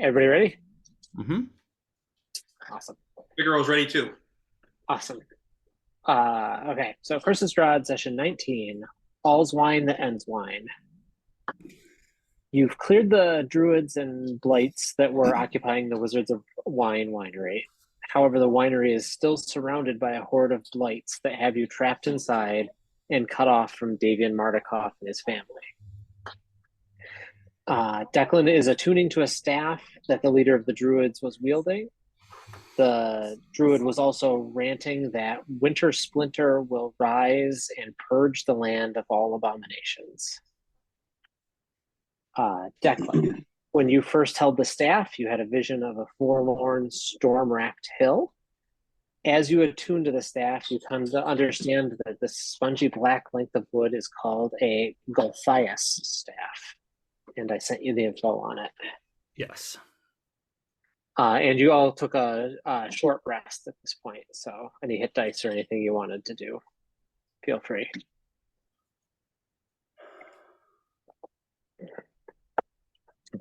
Everybody ready? Mm-hmm. Awesome. Figaro's ready too. Awesome. Okay, so Curse of Strahd, session 19. All's wine that ends wine. You've cleared the druids and blights that were occupying the Wizards of Wine winery. However, the winery is still surrounded by a horde of blights that have you trapped inside and cut off from Davian Mardikoff and his family. Declan is attuning to a staff that the leader of the druids was wielding. The druid was also ranting that Winter Splinter will rise and purge the land of all abominations. Declan, when you first held the staff, you had a vision of a forlorn, storm-racked hill. As you attune to the staff, you come to understand that the spongy black length of wood is called a Gulthias staff. And I sent you the info on it. Yes. And you all took a short rest at this point, so any hit dice or anything you wanted to do, feel free.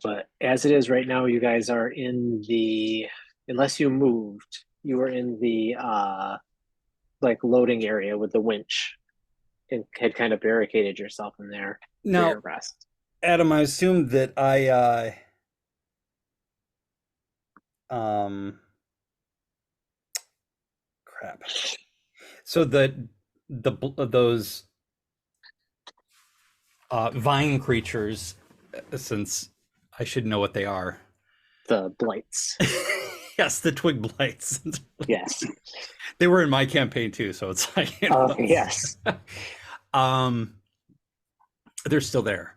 But as it is right now, you guys are in the, unless you moved, you were in the like loading area with the winch and had kind of barricaded yourself in there for Now, your rest. Adam, I assume that crap. So those vine creatures, since I should know what they are. The blights. Yes, the twig blights. Yes. They were in my campaign too, so it's like, you know, yes. They're still there.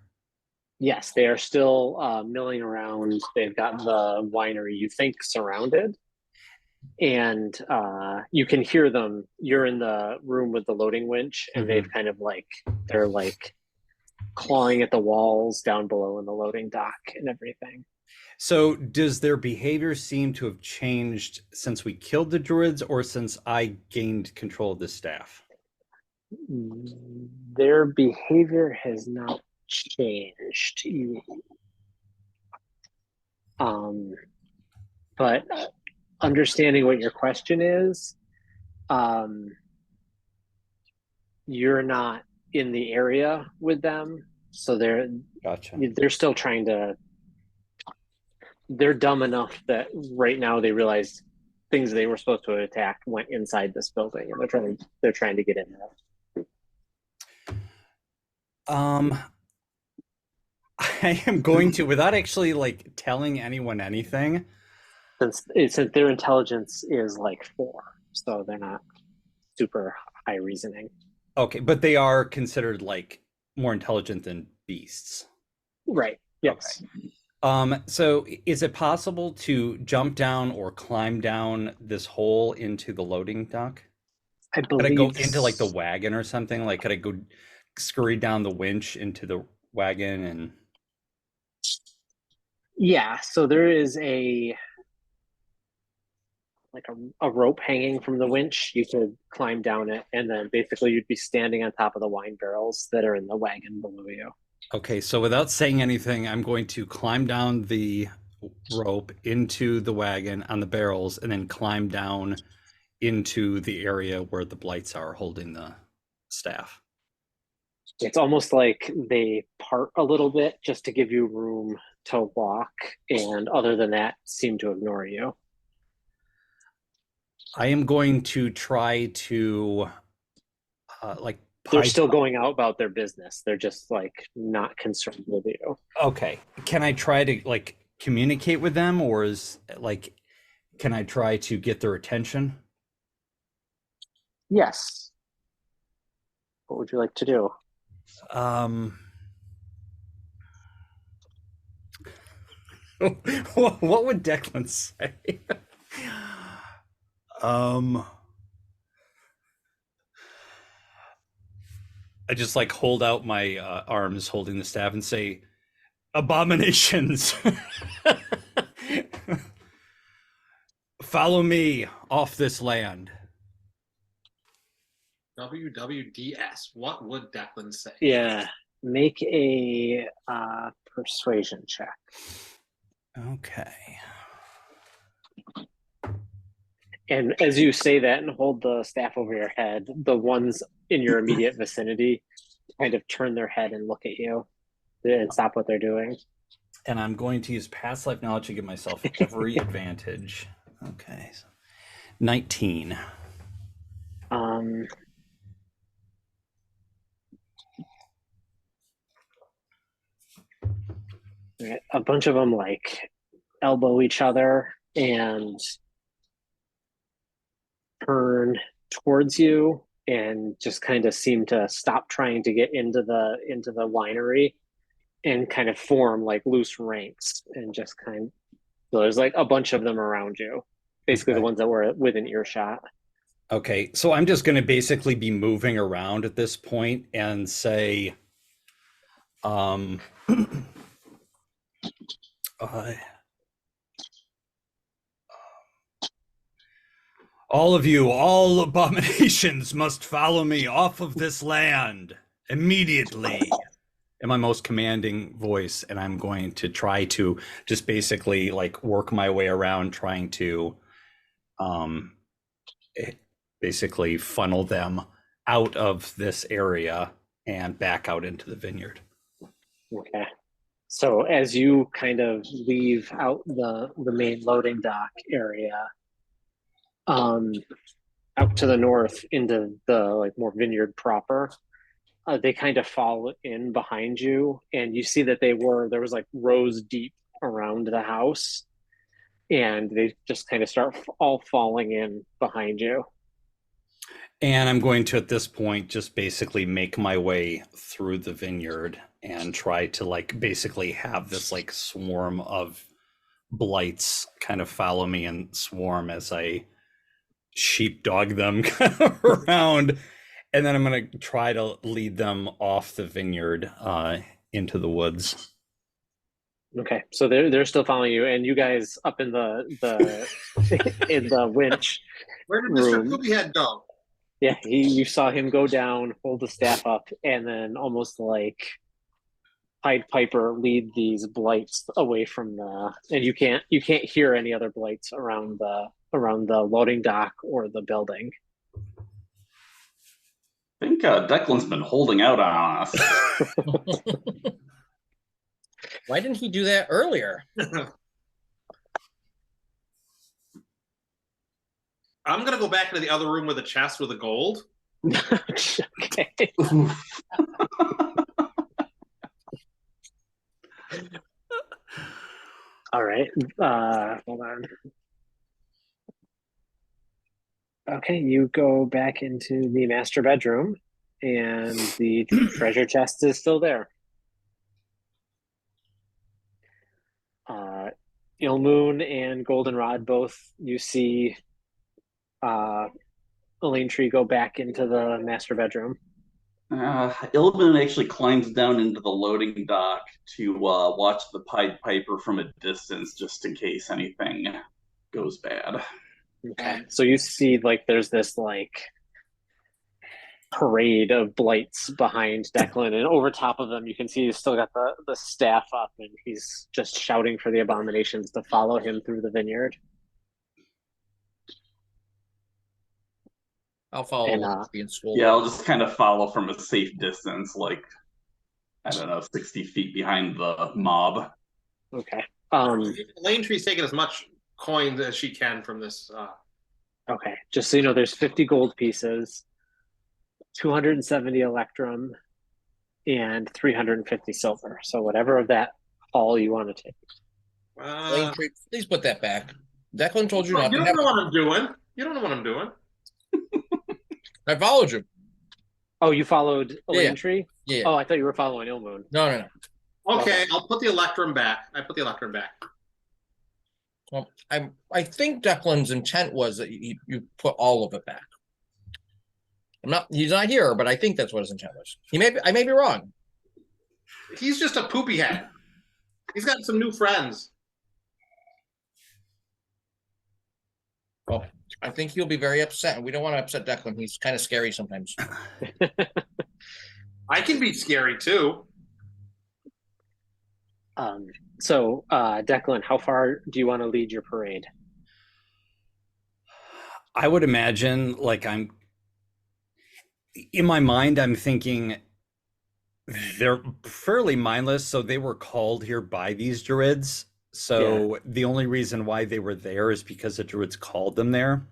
Yes, they are still milling around. They've got the winery, you think, surrounded. And you can hear them. You're in the room with the loading winch, and they've kind of like, they're like clawing at the walls down below in the loading dock and everything. So does their behavior seem to have changed since we killed the druids or since I gained control of the staff? Their behavior has not changed. But understanding what your question is, you're not in the area with them, so they're still trying to. They're dumb enough that right now they realize things they were supposed to attack went inside this building, and they're trying to get in there. I am going to, without actually like telling anyone anything, since their intelligence is like 4, so they're not super high reasoning. Okay, but they are considered like more intelligent than beasts. Right. Yes. Okay. So is it possible to jump down or climb down this hole into the loading dock? I believe. Could I go into like the wagon or something? Like, could I go scurry down the winch into the wagon and? Yeah. So there is a rope hanging from the winch. You could climb down it, and then basically you'd be standing on top of the wine barrels that are in the wagon below you. Okay, so without saying anything, I'm going to climb down the rope into the wagon on the barrels and then climb down into the area where the blights are holding the staff. It's almost like they part a little bit just to give you room to walk, and other than that, seem to ignore you. I am going to try to they're still going out about their business. They're just like not concerned with you. Okay. Can I try to like communicate with them, or is like, can I try to get their attention? Yes. What would you like to do? What would Declan say? I just like hold out my arms holding the staff and say, Abominations. Follow me off this land. WWDS. What would Declan say? Yeah. Make a persuasion check. Okay. And as you say that and hold the staff over your head, the ones in your immediate vicinity kind of turn their head and look at you and stop what they're doing. And I'm going to use past life knowledge to give myself every advantage. Okay. So 19. A bunch of them like elbow each other and turn towards you and just kind of seem to stop trying to get into the winery and kind of form like loose ranks and just kind of, so there's like a bunch of them around you, basically the ones that were within earshot. Okay, so I'm just going to basically be moving around at this point and say, all of you, all abominations must follow me off of this land immediately. In my most commanding voice, and I'm going to try to just basically like work my way around trying to basically funnel them out of this area and back out into the vineyard. Okay. So as you kind of leave out the main loading dock area, out to the north into the like more vineyard proper, they kind of fall in behind you, and you see that there was like rows deep around the house, and they just kind of start all falling in behind you. And I'm going to, at this point, just basically make my way through the vineyard and try to like basically have this like swarm of blights kind of follow me and swarm as I sheepdog them kind of around. And then I'm going to try to lead them off the vineyard into the woods. Okay, so they're still following you, and you guys up in the in the winch. Where did Mr. Poopyhead go? Yeah, you saw him go down, hold the staff up, and then almost like Pied Piper lead these blights away from and you can't hear any other blights around the loading dock or the building. I think Declan's been holding out on us. Why didn't he do that earlier? I'm going to go back into the other room with the chest with the gold. Okay. All right. Hold on. Okay, you go back into the master bedroom, and the treasure chest is still there. Ilmoon and Goldenrod both, you see Elaine Tree go back into the master bedroom. Ilmoon actually climbs down into the loading dock to watch the Pied Piper from a distance just in case anything goes bad. Okay, so you see like there's this like parade of blights behind Declan, and over top of them you can see he's still got the staff up, and he's just shouting for the abominations to follow him through the vineyard. I'll follow And, being school. Yeah, I'll just kind of follow from a safe distance, like, I don't know, 60 feet behind the mob. Okay. Lane Tree's taking as much coin as she can from this. Okay, just so you know, there's 50 gold pieces, 270 electrum, and 350 silver. So whatever of that all you want to take. Lane Tree, please put that back. Declan told you not You to. don't know what I'm doing. You don't know what I'm doing. I followed you. Oh, you followed Elaine Yeah. Tree? Yeah. Oh, I thought you were following Ilmoon. No. Okay, I'll put the electrum back. I put the electrum back. Well, I think Declan's intent was that you put all of it back. He's not here, but I think that's what his intent was. I may be wrong. He's just a poopy head. He's got some new friends. Well, I think he'll be very upset, and we don't want to upset Declan. He's kind of scary sometimes. I can be scary too. So, Declan, how far do you want to lead your parade? I would imagine, like, in my mind, I'm thinking they're fairly mindless, so they were called here by these druids. So the only reason why they were there is because the druids called them there.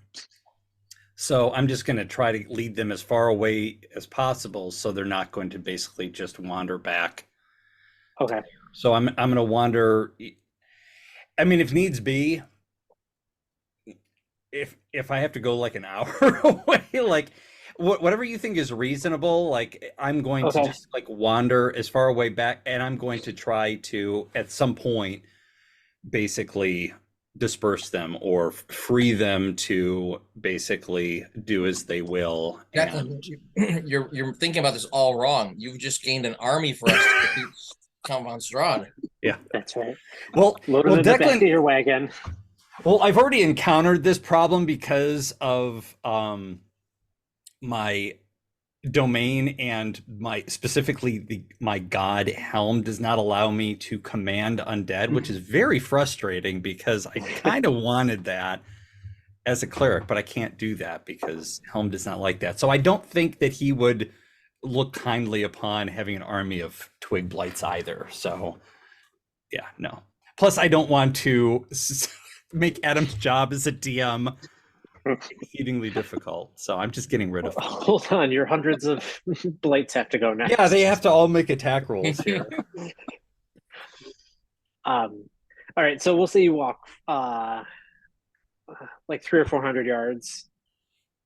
So I'm just going to try to lead them as far away as possible, so they're not going to basically just wander back. Okay. So I'm going to wander. I mean, if needs be, if I have to go like an hour away, like whatever you think is reasonable, like I'm going to just like wander as far away back, and I'm going to try to at some point basically disperse them or free them to basically do as they will. Declan, you're thinking about this all wrong. You've just gained an army for us to defeat Count von Strahd. Yeah, that's right. Well, load it in the back of your wagon. Well, I've already encountered this problem because of my domain, and my god Helm does not allow me to command undead, which is very frustrating because I kind of wanted that as a cleric, but I can't do that because Helm does not like that. So I don't think that he would look kindly upon having an army of twig blights either. So yeah, no. Plus, I don't want to make Adam's job as a DM exceedingly difficult, so I'm just getting rid of them. Hold on, your hundreds of blights have to go next. Yeah, they have to all make attack rolls here. All right, so we'll say you walk like 300 or 400 yards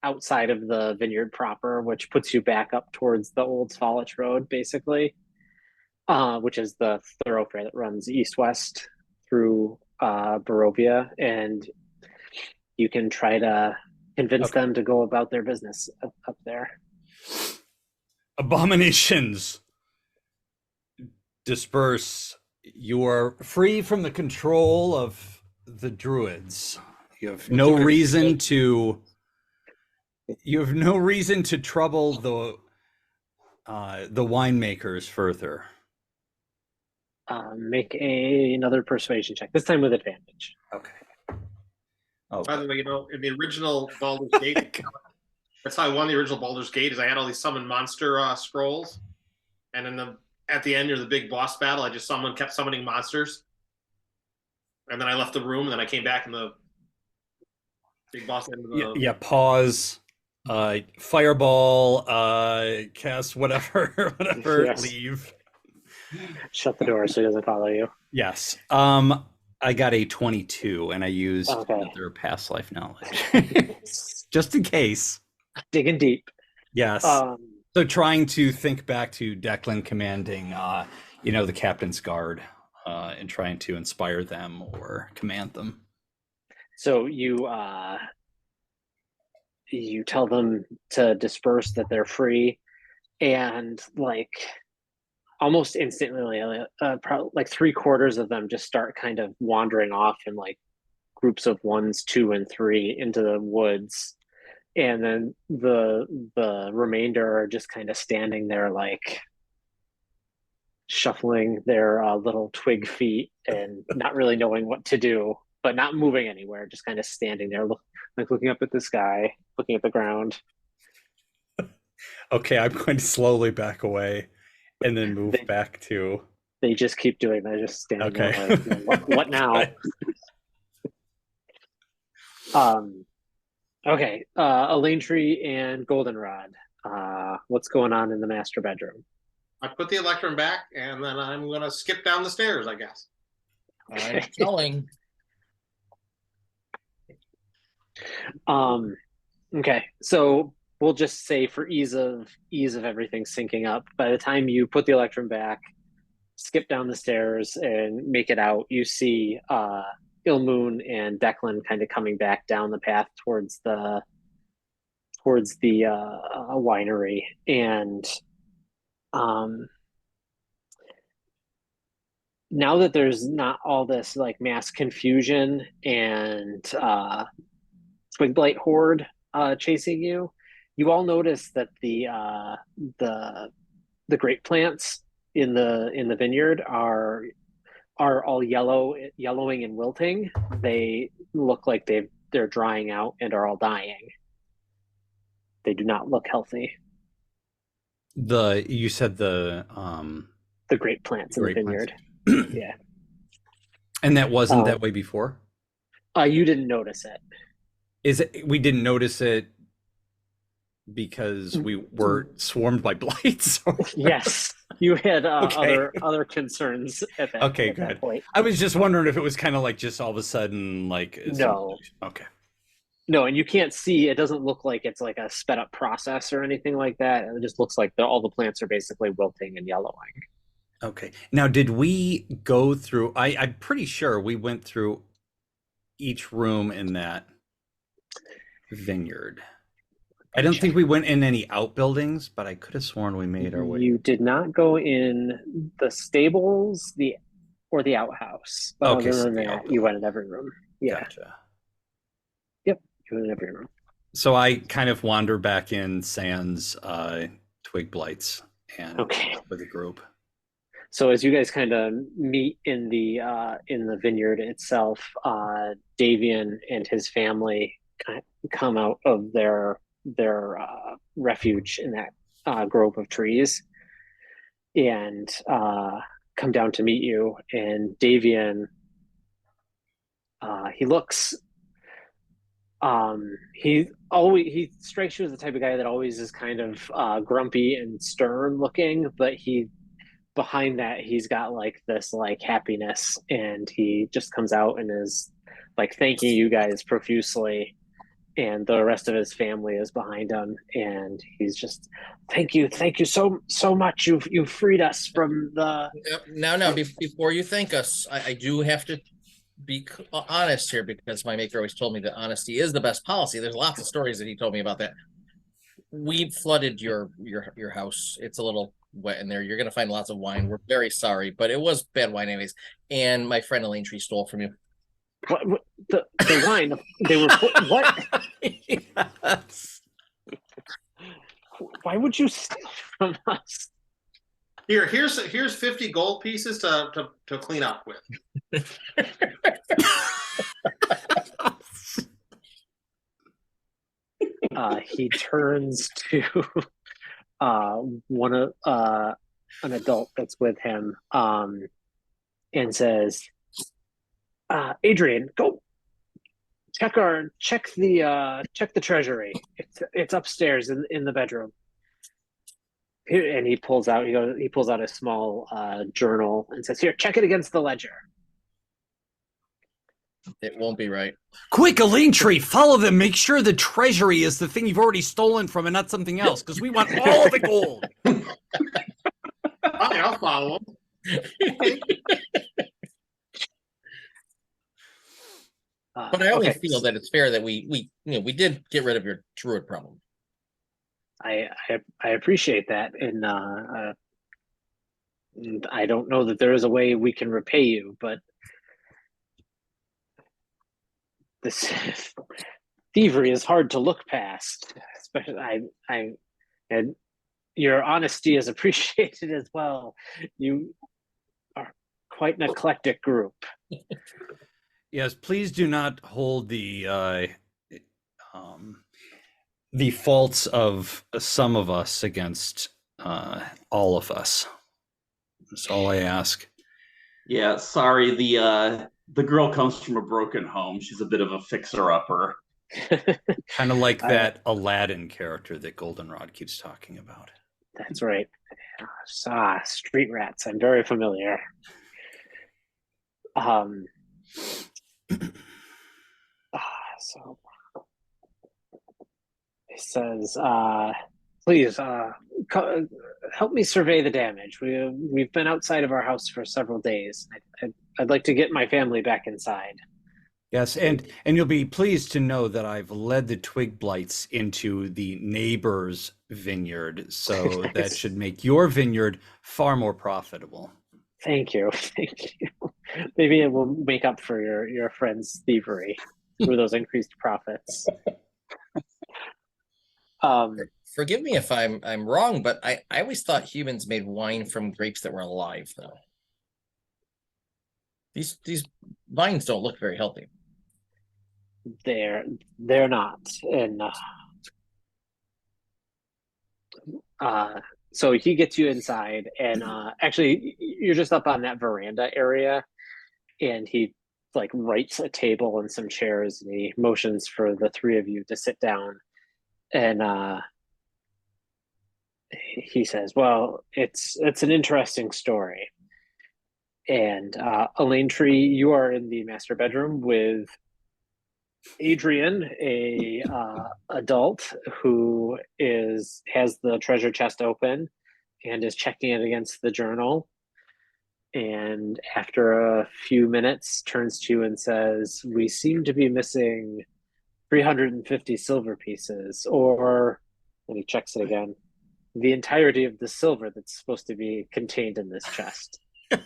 outside of the vineyard proper, which puts you back up towards the old Svalich Road, basically, which is the thoroughfare that runs east-west through Barovia, and you can try to convince them to go about their business up there. Abominations, disperse. You are free from the control of the druids. You have no reason to trouble the winemakers further. Make another persuasion check, this time with advantage. Okay. Oh, by the way, in the original Baldur's Gate, that's how I won the original Baldur's Gate. Is I had all these summon monster scrolls, and then at the end of the big boss battle, I just kept summoning monsters, and then I left the room, and then I came back in the big boss end of the pause, fireball, cast whatever, Yes. Leave. Shut the door so he doesn't follow you. Yes. I got a 22, and I used their past life knowledge just in case. Digging deep. Yes. So trying to think back to Declan commanding, the captain's guard, and trying to inspire them or command them. So you tell them to disperse, that they're free, and like almost instantly, like 3/4 of them just start kind of wandering off in like groups of 1s, 2, and 3 into the woods, and then the remainder are just kind of standing there, like shuffling their little twig feet and not really knowing what to do, but not moving anywhere, just kind of standing there, looking up at the sky, looking at the ground. Okay, I'm going to slowly back away and then move back to. They just keep doing that, just standing there like, what now? Okay, Elaine Tree and Goldenrod. What's going on in the master bedroom? I put the Electrum back, and then I'm going to skip down the stairs, I guess. I'm telling. Okay, so we'll just say for ease of everything syncing up, by the time you put the Electrum back, skip down the stairs and make it out, you see Ilmoon and Declan kind of coming back down the path towards the winery, and now that there's not all this like mass confusion and twig blight horde chasing you, you all notice that the grape plants in the vineyard are all yellowing and wilting. They look like they're drying out and are all dying. They do not look healthy. You said the Grape plants in the grape plants. vineyard. Yeah. And that wasn't that way before? You didn't notice it. We didn't notice it because we were swarmed by blights? Yes. You had Okay. other concerns at that, Okay, at that good. point. I was just wondering if it was kind of like just all of a sudden like No. Okay. No, and you can't see, it doesn't look like it's like a sped up process or anything like that. It just looks like all the plants are basically wilting and yellowing. Okay. Now, did we go through? I'm pretty sure we went through each room in that vineyard. I don't think we went in any outbuildings, but I could have sworn we made our way. You did not go in the stables, or the outhouse. But Okay, other so than the that, outbuilding. you went in every room. Yeah, Gotcha. you went in every room. So I kind of wander back in sans twig blights and Okay. with a group. So as you guys kind of meet in the vineyard itself, Davian and his family come out of their refuge in that grove of trees and come down to meet you. And Davian, he looks, he strikes you as the type of guy that always is kind of grumpy and stern looking, but behind that he's got like this like happiness, and he just comes out and is like thanking you guys profusely, and the rest of his family is behind him, and he's just thank you so much, you've freed us from the Now, before you thank us, I do have to be honest here, because my maker always told me that honesty is the best policy. There's lots of stories that he told me about that. We flooded your house. It's a little wet in there. You're gonna find lots of wine. We're very sorry, but it was bad wine anyways. And my friend Elaine Tree stole from you. what the wine they were what Yes. why would you steal from us? Here's 50 gold pieces to clean up with. He turns to one of an adult that's with him, and says, "Adrian, go check the treasury. It's upstairs in the bedroom." And he pulls out a small journal and says, "Here, check it against the ledger." It won't be right. Quick, Elaine Tree, follow them. Make sure the treasury is the thing you've already stolen from and not something else, because we want all the gold. I'll follow him. But I only Okay. feel that it's fair that we did get rid of your druid problem. I appreciate that, and I don't know that there is a way we can repay you, but this thievery is hard to look past. Especially, and your honesty is appreciated as well. You are quite an eclectic group. Yes, please do not hold the faults of some of us against all of us. That's all I ask. Yeah, sorry. The girl comes from a broken home. She's a bit of a fixer-upper. Kind of like that Aladdin character that Goldenrod keeps talking about. That's right. Street rats. I'm very familiar. So he says, please help me survey the damage. We've been outside of our house for several days. I'd like to get my family back inside. Yes, and you'll be pleased to know that I've led the twig blights into the neighbor's vineyard, so that should make your vineyard far more profitable. Thank you. Thank you. Maybe it will make up for your friend's thievery through those increased profits. Forgive me if I'm wrong, but I always thought humans made wine from grapes that were alive, though. These vines don't look very healthy. They're not. And so he gets you inside, and actually you're just up on that veranda area, and he like writes a table and some chairs, and he motions for the three of you to sit down. And he says, "Well, it's an interesting story." And Elaine Tree, you are in the master bedroom with Adrian, a adult who has the treasure chest open and is checking it against the journal. And after a few minutes, turns to you and says, "We seem to be missing 350 silver pieces, or," and he checks it again, "the entirety of the silver that's supposed to be contained in this chest." Did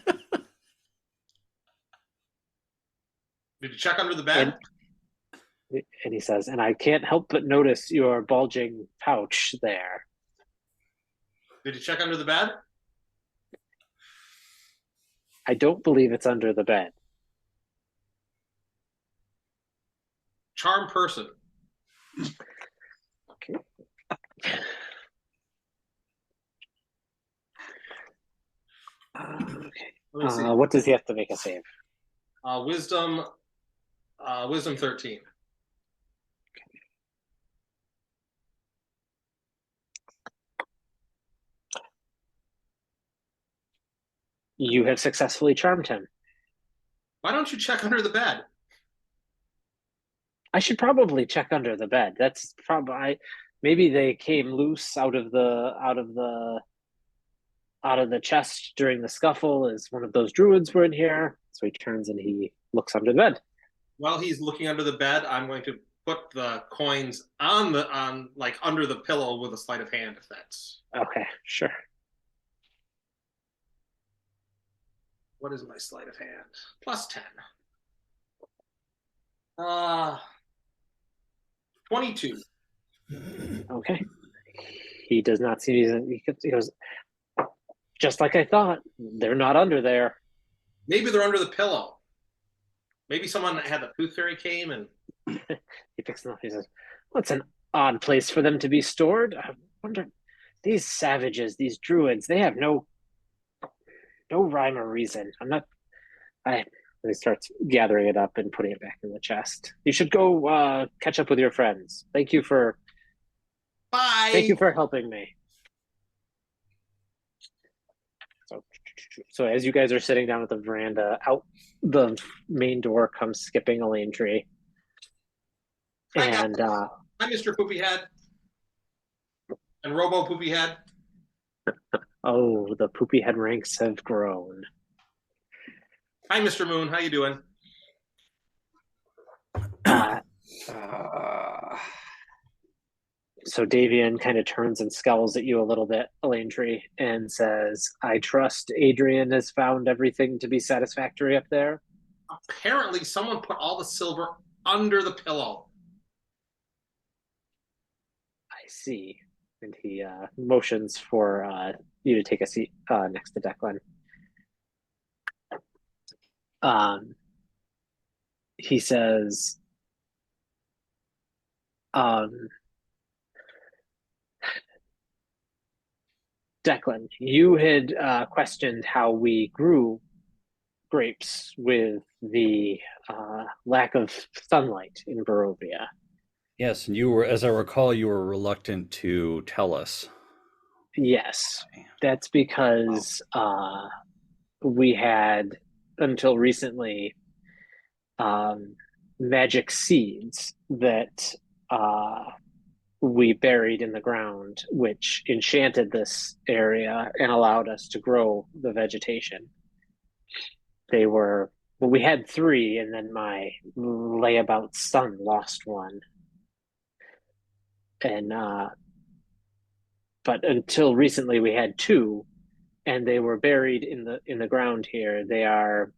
you check under the bed? And he says, "And I can't help but notice your bulging pouch there." Did you check under the bed? "I don't believe it's under the bed." Charm person. Okay. Okay. Let me see. What does he have to make a save? Wisdom 13. You have successfully charmed him. Why don't you check under the bed? I should probably check under the bed. That's probably maybe they came loose out of the chest during the scuffle as one of those druids were in here. So he turns and he looks under the bed. While he's looking under the bed, I'm going to put the coins on like under the pillow with a sleight of hand, if that's Okay, sure. What is my sleight of hand? Plus 10. 22. Okay. He does not see he goes, "Just like I thought. They're not under there." Maybe they're under the pillow. Maybe someone had the tooth fairy came and He picks them up. He says, "What's an odd place for them to be stored? I wonder, these savages, these druids, they have no rhyme or reason. And he starts gathering it up and putting it back in the chest. "You should go catch up with your friends. Thank you for helping me." So as you guys are sitting down at the veranda, out the main door comes skipping Elaine Tree. And Hi, Mr. Poopy Head. And Robo Poopy Head. oh, the poopy head ranks have grown. Hi, Mr. Moon. How you doing? So Davian kind of turns and scowls at you a little bit, Elaine Tree, and says, "I trust Adrian has found everything to be satisfactory up there." Apparently, someone put all the silver under the pillow. "I see." And he motions for you to take a seat next to Declan. He says, "Declan, you had questioned how we grew grapes with the lack of sunlight in Barovia." Yes, and you were, as I recall, you were reluctant to tell us. "Yes, that's because we had, until recently, magic seeds that we buried in the ground, which enchanted this area and allowed us to grow the vegetation. We had 3, and then my layabout son lost one. And but until recently we had 2, and they were buried in the ground here. They are,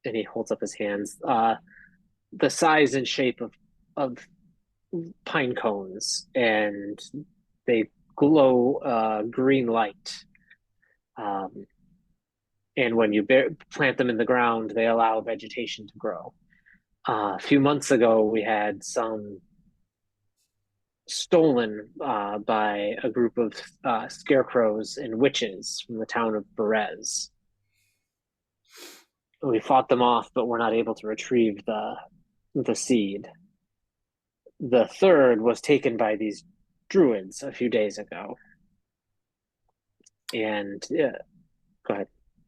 and he holds up his hands, the size and shape of pine cones, and they glow green light. And when you plant them in the ground, they allow vegetation to grow. A few months ago, we had some stolen by a group of scarecrows and witches from the town of Berez. We fought them off, but we're not able to retrieve the seed. The third was taken by these druids a few days ago. And yeah, go ahead.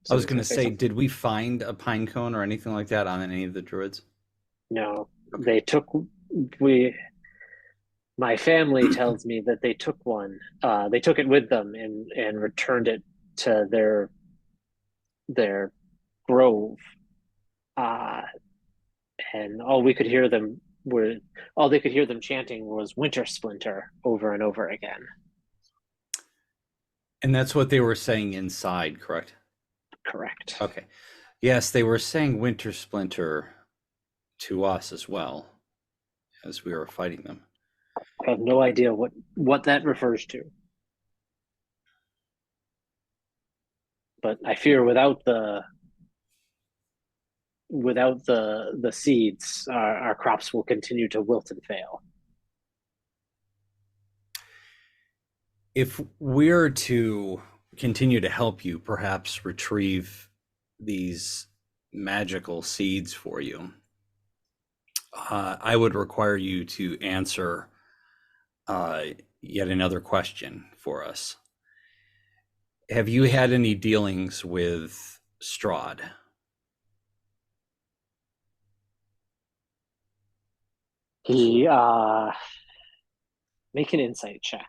I was going to say, did we find a pine cone or anything like that on any of the druids? No, they took, my family tells me that they took one. They took it with them and returned it to their grove. And all they could hear them chanting was Winter Splinter over and over again. And that's what they were saying inside, correct? Correct. Okay. Yes, they were saying Winter Splinter to us as well as we were fighting them. I have no idea what that refers to. But I fear without the seeds, our crops will continue to wilt and fail. If we're to continue to help you, perhaps retrieve these magical seeds for you, I would require you to answer yet another question for us. Have you had any dealings with Strahd? He make an insight check.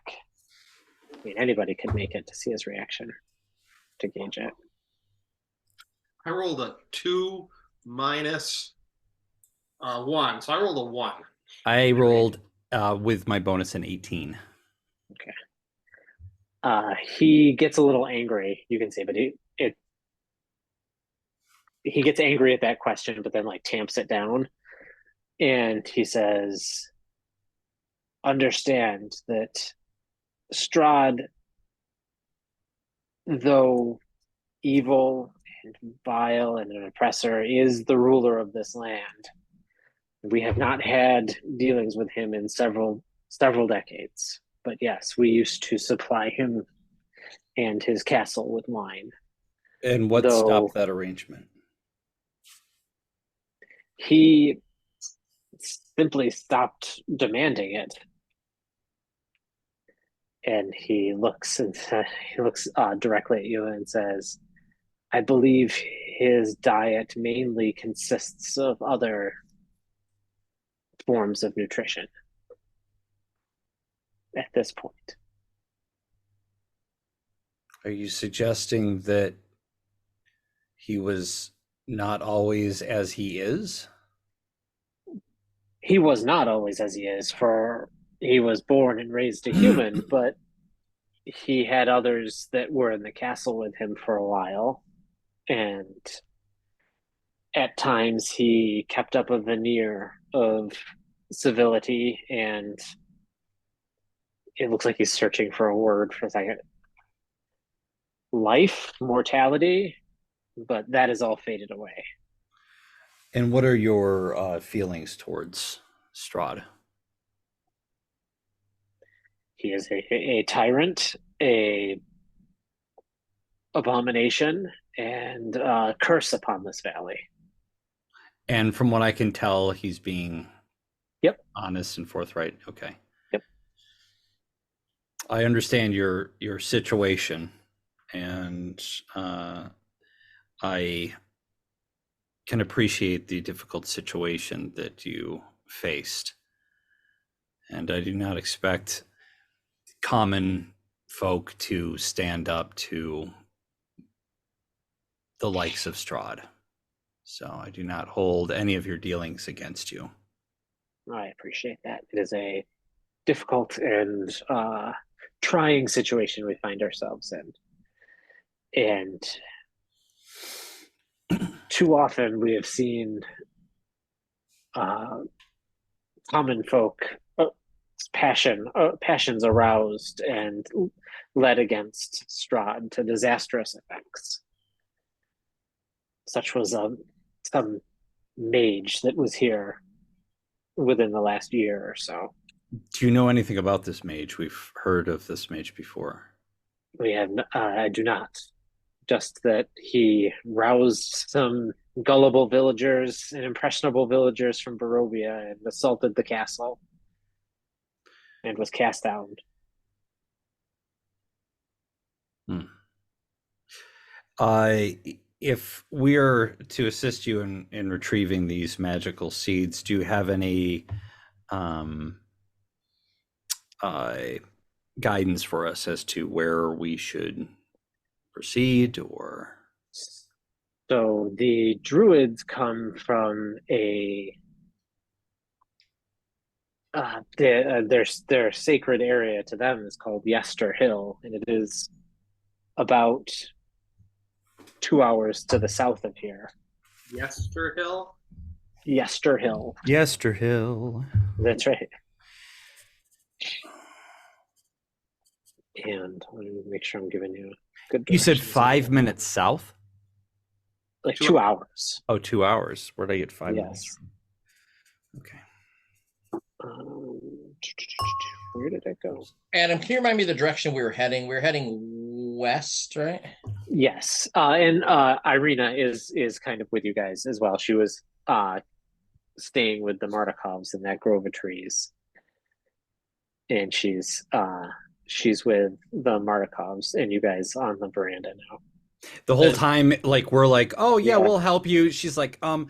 I mean, anybody could make it to see his reaction, to gauge it. I rolled a 2 minus 1, so I rolled a 1. I rolled with my bonus an 18. Okay. He gets a little angry, you can see, but he gets angry at that question, but then like tamps it down, and he says, "Understand that Strahd, though evil and vile and an oppressor, is the ruler of this land. We have not had dealings with him in several decades. But yes, we used to supply him and his castle with wine." And what stopped that arrangement? He simply stopped demanding it. And he looks directly at you and says, "I believe his diet mainly consists of other forms of nutrition at this point." Are you suggesting that he was not always as he is? He was not always as he is, for he was born and raised a human, but he had others that were in the castle with him for a while, and at times he kept up a veneer of civility, and it looks like he's searching for a word for a second. Life, mortality, but that is all faded away. And what are your feelings towards Strahd? He is a tyrant, a abomination, and a curse upon this valley. And from what I can tell, he's being honest and forthright. Okay. Yep. I understand your situation, and I can appreciate the difficult situation that you faced. And I do not expect common folk to stand up to the likes of Strahd. So I do not hold any of your dealings against you. I appreciate that. It is a difficult and trying situation we find ourselves in. And too often we have seen common folk passions aroused and led against Strahd to disastrous effects. Such was some mage that was here within the last year or so. Do you know anything about this mage? We've heard of this mage before. We have, I do not. Just that he roused some gullible villagers and impressionable villagers from Barovia and assaulted the castle and was cast down. If we're to assist you in retrieving these magical seeds, do you have any guidance for us as to where we should proceed? Or so the druids come from their sacred area to them is called Yester Hill, and it is about 2 hours to the south of here. Yester Hill. Yester Hill. Yester Hill. That's right. And let me make sure I'm giving you good. You said directions. 5 minutes south? Like 2 hours. Oh, 2 hours. Where'd I get 5 Yes. minutes from? Okay. Where did it go? Adam, can you remind me the direction we were heading? We were heading west, right? Yes, and Irina is kind of with you guys as well. She was staying with the Martikovs in that grove of trees, and she's with the Martikovs and you guys on the veranda now. The whole time, like, we're like, oh yeah, Yeah. we'll help you. She's like, well,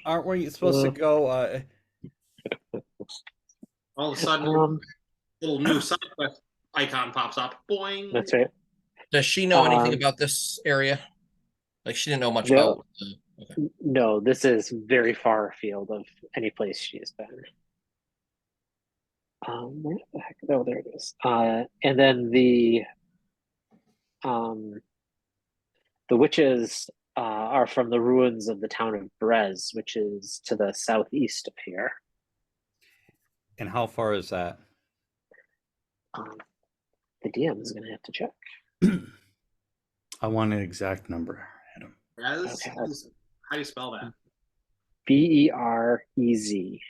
aren't we supposed to go? All of a sudden, little new side quest icon pops up. Boing. That's right. Does she know anything about this area? Like, she didn't know much No. about. No, this is very far afield of any place she's been. Where the heck? Oh, there it is. And then the witches are from the ruins of the town of Brez, which is to the southeast of here. And how far is that? The DM is going to have to check. I want an exact number, Adam. Brez? Okay. How do you spell that? Berez.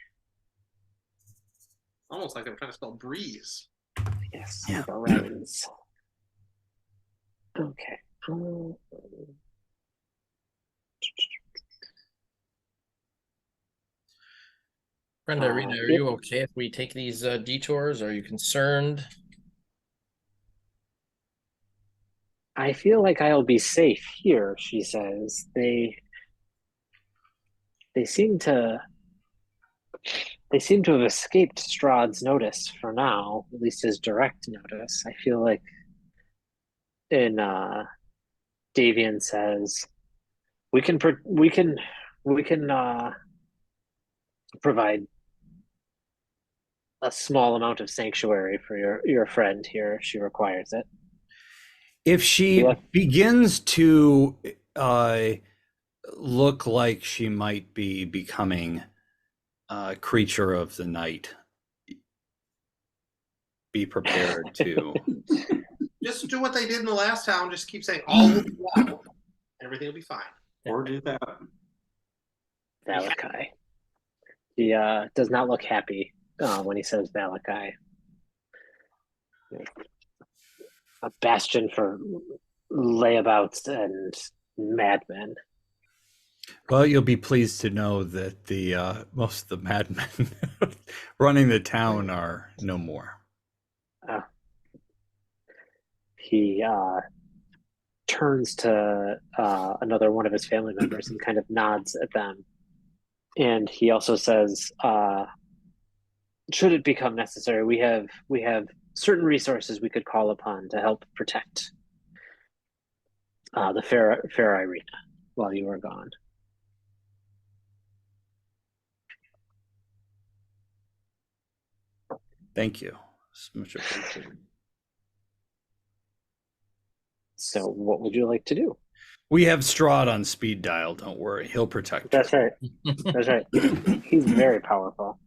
Almost like I'm trying to spell breeze. Yes, Yeah. Brez. Okay. Brenda, Rita, are you okay if we take these detours? Are you concerned? I feel like I'll be safe here, she says. They seem to have escaped Strahd's notice for now, at least his direct notice. I feel like Davian says we can provide a small amount of sanctuary for your friend here if she requires it. If she begins to look like she might be becoming a creature of the night, be prepared to. Just do what they did in the last town. Just keep saying all will be well. Everything will be fine. Or do that. Valakai. He does not look happy when he says Valakai. A bastion for layabouts and madmen. Well, you'll be pleased to know that the most of the madmen running the town are no more. He turns to another one of his family members and kind of nods at them. And he also says, should it become necessary, we have certain resources we could call upon to help protect the fair Irina while you are gone. Thank you. It's much appreciated. So what would you like to do? We have Strahd on speed dial. Don't worry, he'll protect you. That's right. That's right. He's very powerful.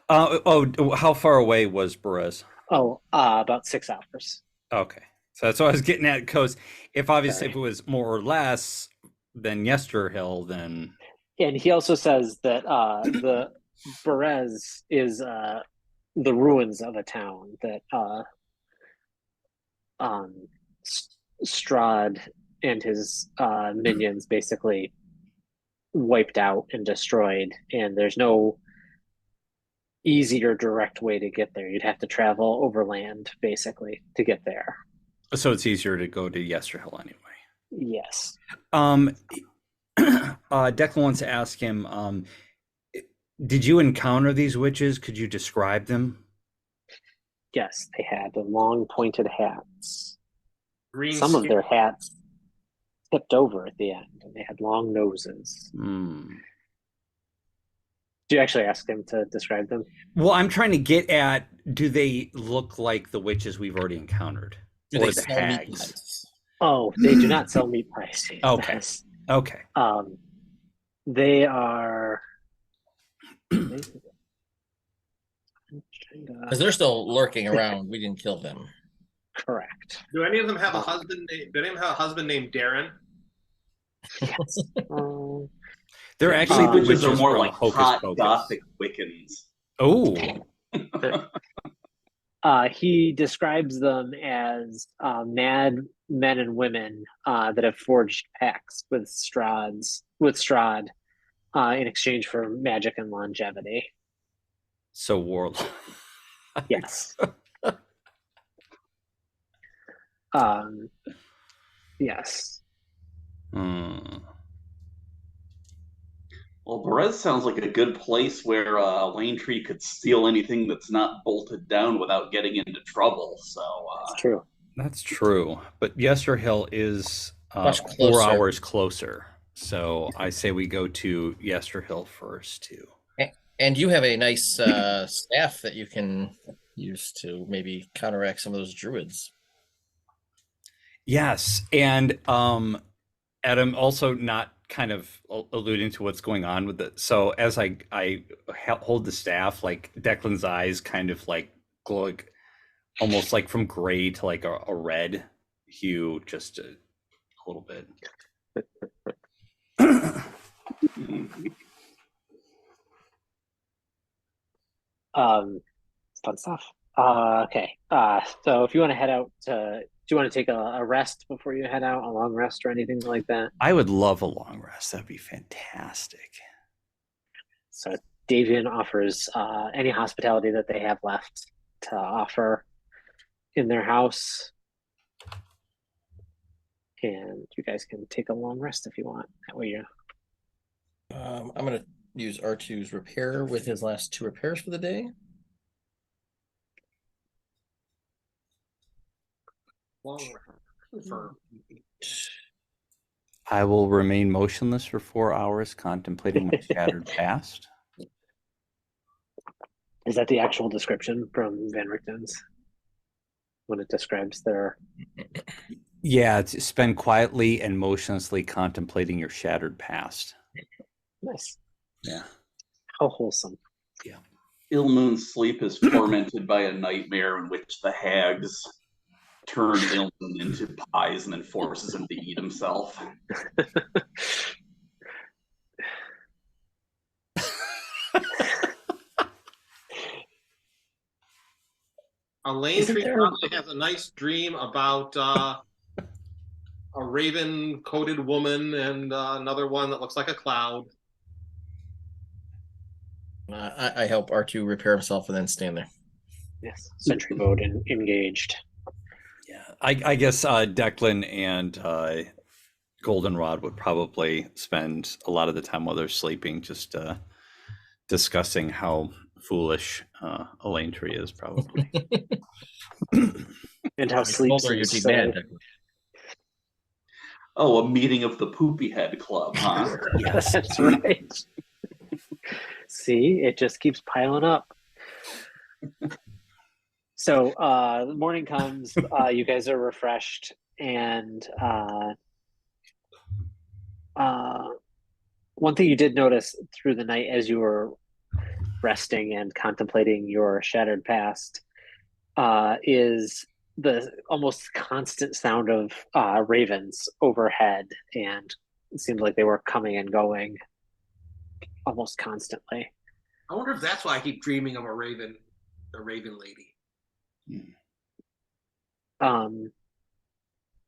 How far away was Perez? About 6 hours. Okay, so that's what I was getting at. Because if obviously Sorry. if it was more or less than Yesterhill, then And he also says that the Berez is the ruins of a town that Strahd and his minions basically wiped out and destroyed, and there's no easy or direct way to get there. You'd have to travel overland basically to get there. so it's easier to go to Yesterhill anyway. Yes. Declan wants to ask him, did you encounter these witches? Could you describe them? Yes, they had long pointed hats. Green Some of skin. their hats tipped over at the end, and they had long noses. Hmm. Do you actually ask him to describe them? Well, I'm trying to get at, do they look like the witches we've already encountered? Do Or they the sell meat hags? pies? Oh, they do not sell meat pies. Okay. Yes. Okay. They are. Because they're still lurking around. We didn't kill them. Correct. Do any of them have a husband? Do any of them have a husband named Darren? Yes. They're actually the witches are witches more from like Hocus hot Pocus. gothic Wiccans. Oh, He describes them as mad men and women that have forged pacts with Strahd in exchange for magic and longevity. so warlike. Yes. Yes. Hmm. Well, Perez sounds like a good place where Langtree could steal anything that's not bolted down without getting into trouble. So, It's true. That's true, but Yesterhill is Much 4 closer. hours closer. So I say we go to Yesterhill first too. And you have a nice staff that you can use to maybe counteract some of those druids. Yes, and Adam also not kind of alluding to what's going on with it. So as I hold the staff, like Declan's eyes kind of like glow, almost like from gray to like a red hue, just a little bit. Fun stuff. Okay. So if you want to head out do you want to take a rest before you head out, a long rest or anything like that? I would love a long rest. That'd be fantastic. So Davian offers any hospitality that they have left to offer in their house. And you guys can take a long rest if you want. That way you I'm going to use R2's repair with his last 2 repairs for the day. I will remain motionless for 4 hours, contemplating my shattered past. Is that the actual description from Van Richten's? When it describes their Yeah, to spend quietly and motionlessly contemplating your shattered past. nice. Yeah. How wholesome. Ilmoon's sleep is tormented by a nightmare in which the hags turn Ilmoon into pies and then forces him to eat himself. Elaine Isn't Tree there- probably has a nice dream about a raven-coated woman and another one that looks like a cloud. I help R2 repair himself and then stand there. Yes. Sentry mode engaged. Yeah, I guess Declan and Goldenrod would probably spend a lot of the time while they're sleeping just discussing how foolish Elaine Tree is, probably. And how sleep Older, you'd be mad. Oh, a meeting of the Poopy Head Club, huh? Yes. That's right. See, it just keeps piling up. So the morning comes, you guys are refreshed, and one thing you did notice through the night as you were resting and contemplating your shattered past is the almost constant sound of ravens overhead, and it seemed like they were coming and going almost constantly. I wonder if that's why I keep dreaming of a raven lady. And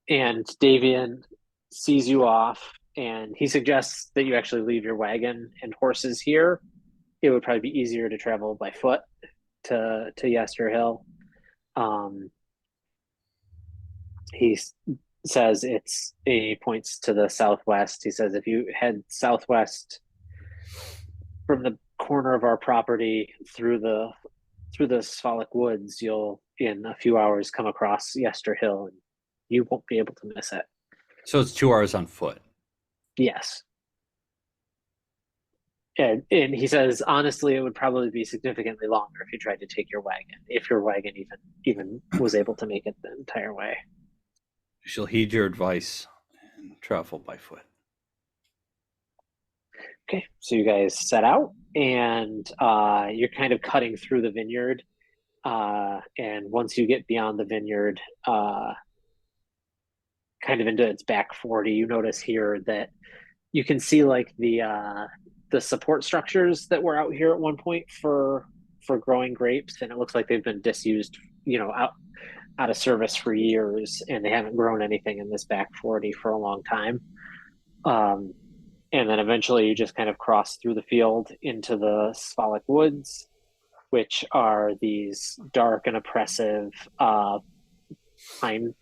Davian sees you off, and he suggests that you actually leave your wagon and horses here. It would probably be easier to travel by foot to Yester Hill. He says he points to the southwest. He says if you head southwest from the corner of our property through the Sphalic Woods, you'll in a few hours come across Yester Hill, and you won't be able to miss it. So it's 2 hours on foot. Yes. And he says, honestly, it would probably be significantly longer if you tried to take your wagon, if your wagon even was able to make it the entire way. We shall heed your advice and travel by foot. Okay, so you guys set out, and you're kind of cutting through the vineyard. And once you get beyond the vineyard, kind of into its back 40, you notice here that you can see like the support structures that were out here at one point for growing grapes, and it looks like they've been disused, out of service for years, and they haven't grown anything in this back 40 for a long time. And then eventually you just kind of cross through the field into the Sphalic Woods, which are these dark and oppressive pine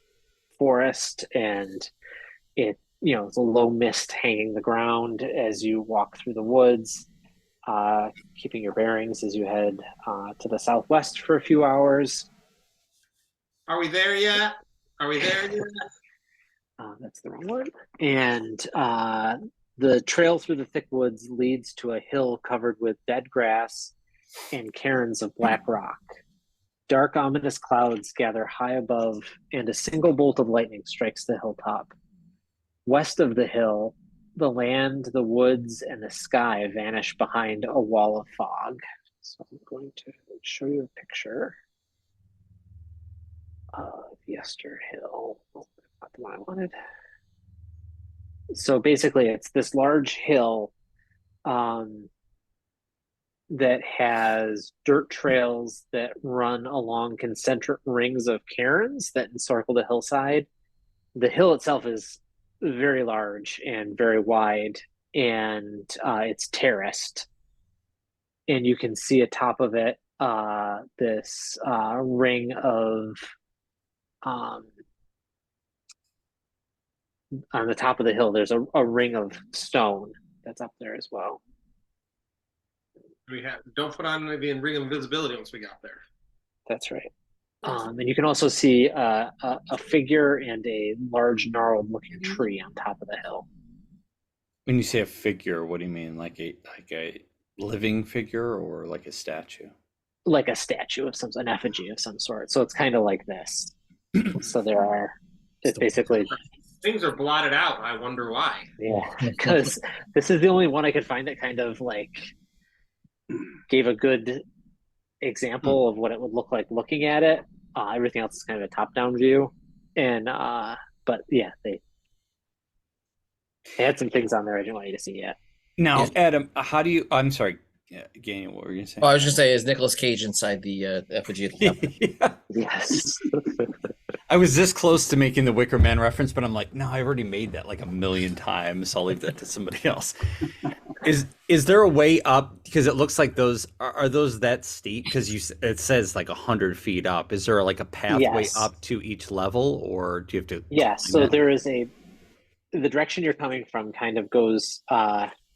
forest, and it's a low mist hanging the ground as you walk through the woods, keeping your bearings as you head to the southwest for a few hours. Are we there yet? That's the wrong one. And the trail through the thick woods leads to a hill covered with dead grass and cairns of black rock. Dark, ominous clouds gather high above, and a single bolt of lightning strikes the hilltop. West of the hill, the land, the woods, and the sky vanish behind a wall of fog. So I'm going to show you a picture of Yester Hill. Oh, not the one I wanted. So basically, it's this large hill that has dirt trails that run along concentric rings of cairns that encircle the hillside. The hill itself is very large and very wide, and it's terraced. And you can see atop of it this ring of on the top of the hill, there's a ring of stone that's up there as well. Don't put on the ring of invisibility once we got there. That's right. And you can also see a figure and a large gnarled looking tree on top of the hill. When you say a figure, what do you mean? Like a living figure or like a statue? Like a statue of an effigy of some sort. So it's kind of like this. So it's basically... Things are blotted out. I wonder why. Yeah, because this is the only one I could find that kind of like gave a good example of what it would look like looking at it. Everything else is kind of a top-down view, and but yeah, they had some things on there I didn't want you to see yet. Now, Adam, how do you? I'm sorry, Gainey, what were you gonna say? I was just saying, is Nicolas Cage inside the effigy at the top? Yeah. Yes. I was this close to making the Wicker Man reference, but I'm like, no, I already made that like 1,000,000 times. I'll leave that to somebody else. Is there a way up? Because it looks like those are those that steep? Because it says like 100 feet up. Is there like a pathway up to each level, or do you have to? Yes. So there is the direction you're coming from kind of goes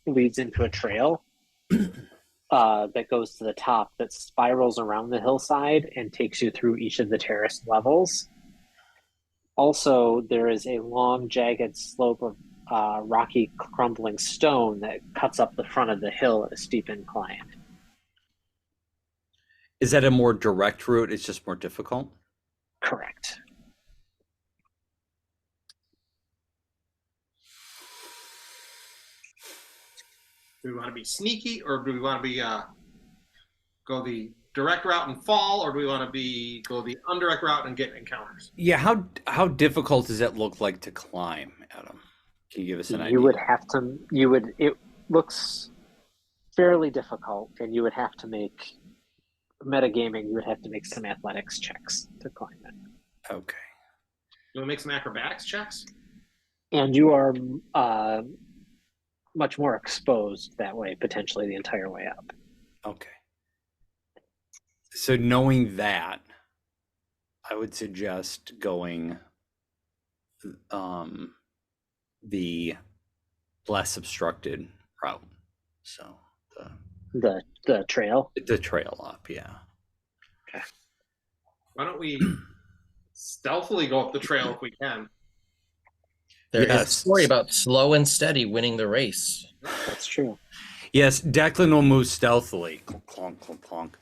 leads into a trail that goes to the top that spirals around the hillside and takes you through each of the terraced levels. Also, there is a long, jagged slope of rocky, crumbling stone that cuts up the front of the hill at a steep incline. Is that a more direct route? It's just more difficult? Correct. Do we want to be sneaky, or do we want to be go the direct route and fall, or do we want to go the indirect route and get encounters? Yeah, how difficult does that look like to climb, Adam? Can you give us an idea? You would have to. It looks fairly difficult, and you would have to make metagaming. You would have to make some athletics checks to climb it. Okay. You want to make some acrobatics checks? And you are much more exposed that way, potentially the entire way up. Okay. So knowing that, I would suggest going the less obstructed route. So The trail. the trail up, yeah. Why don't we stealthily go up the trail if we can? There is a Yes. story about slow and steady winning the race. That's true. Yes, Declan will move stealthily. Clunk, clunk, clunk, clunk.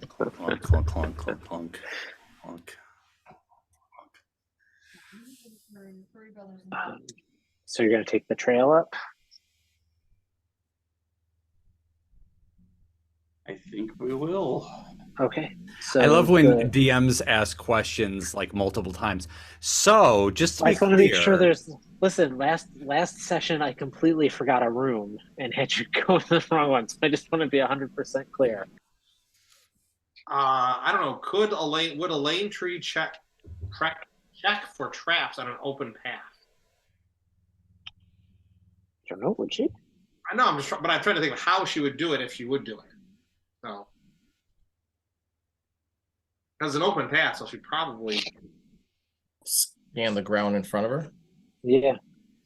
Clunk, clunk, clunk, clunk, clunk, clunk. So you're going to take the trail up. I think we will. Okay. So I love when the- DMs ask questions like multiple times. So, just to I be just want to make clear, sure there's. Listen, last session I completely forgot a room and had you go to the wrong one. So I just want to be 100% clear. I don't know. Would a lane tree check for traps on an open path? I don't know. Would she? I know. I'm trying to think of how she would do it if she would do it. So, as an open path, so she probably. Scan the ground in front of her. Yeah.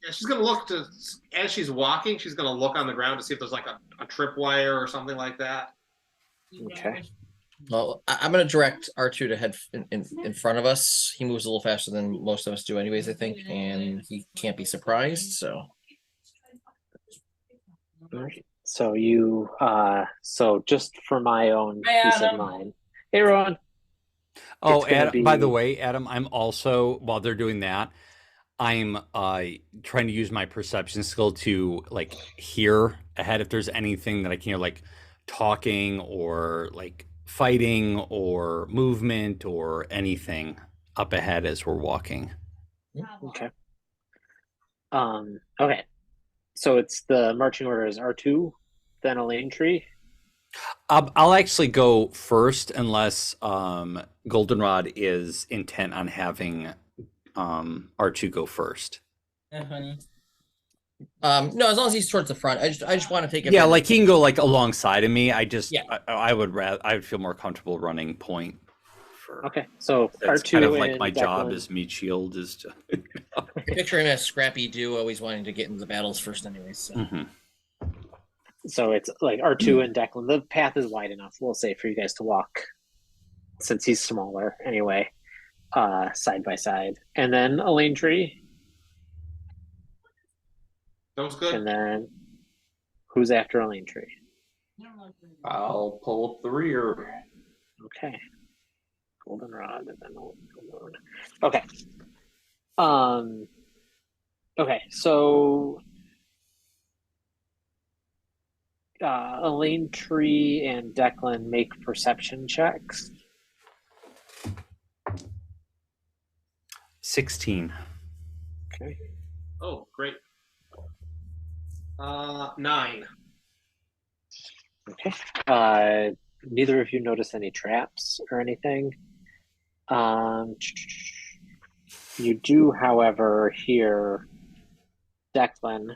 Yeah, she's gonna look as she's walking. She's gonna look on the ground to see if there's like a tripwire or something like that. Okay. Well, I'm going to direct R2 to head in front of us. He moves a little faster than most of us do, anyways, I think, and he can't be surprised. So, All right. So you. So just for my own peace of mind. Hey, Rowan. Oh, It's gonna Adam, by the be- way, Adam, I'm also, while they're doing that, I'm trying to use my perception skill to like hear ahead if there's anything that I can hear, like talking or like fighting or movement or anything up ahead as we're walking. Okay. Okay. So it's the marching order is R2, then a lane tree. I'll actually go first unless Goldenrod is intent on having R2 go first. no, as long as he's towards the front, I just want to take it. Yeah, like he can go like alongside of me. Yeah. I would feel more comfortable running point for. Okay. So That's R2 kind of like and my job Declan. as meat shield is to. Picture him as Scrappy Doo, always wanting to get into the battles first, anyways. So. Mhm. So it's like R2 and Declan. The path is wide enough, we'll say, for you guys to walk, since he's smaller anyway, side by side. And then a lane tree. Sounds good. And then who's after a lane tree? I'll pull up the rear. Okay. Goldenrod and then Goldenrod. Okay. Okay, so Elaine Tree and Declan make perception checks. 16. Okay. Oh, great. 9. Okay. Neither of you notice any traps or anything. You do, however, hear Declan,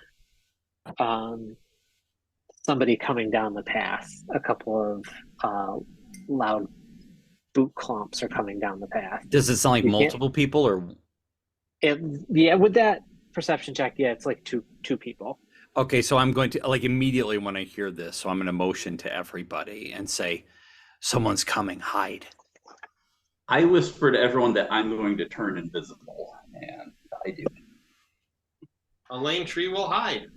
somebody coming down the path. A couple of loud boot clumps are coming down the path. Does it sound like You can't- multiple people or? Yeah, with that perception check, yeah, it's like two people. Okay, so I'm going to like immediately when I hear this, so I'm going to motion to everybody and say, "Someone's coming, hide." I whisper to everyone that I'm going to turn invisible, and I do. A lane tree will hide.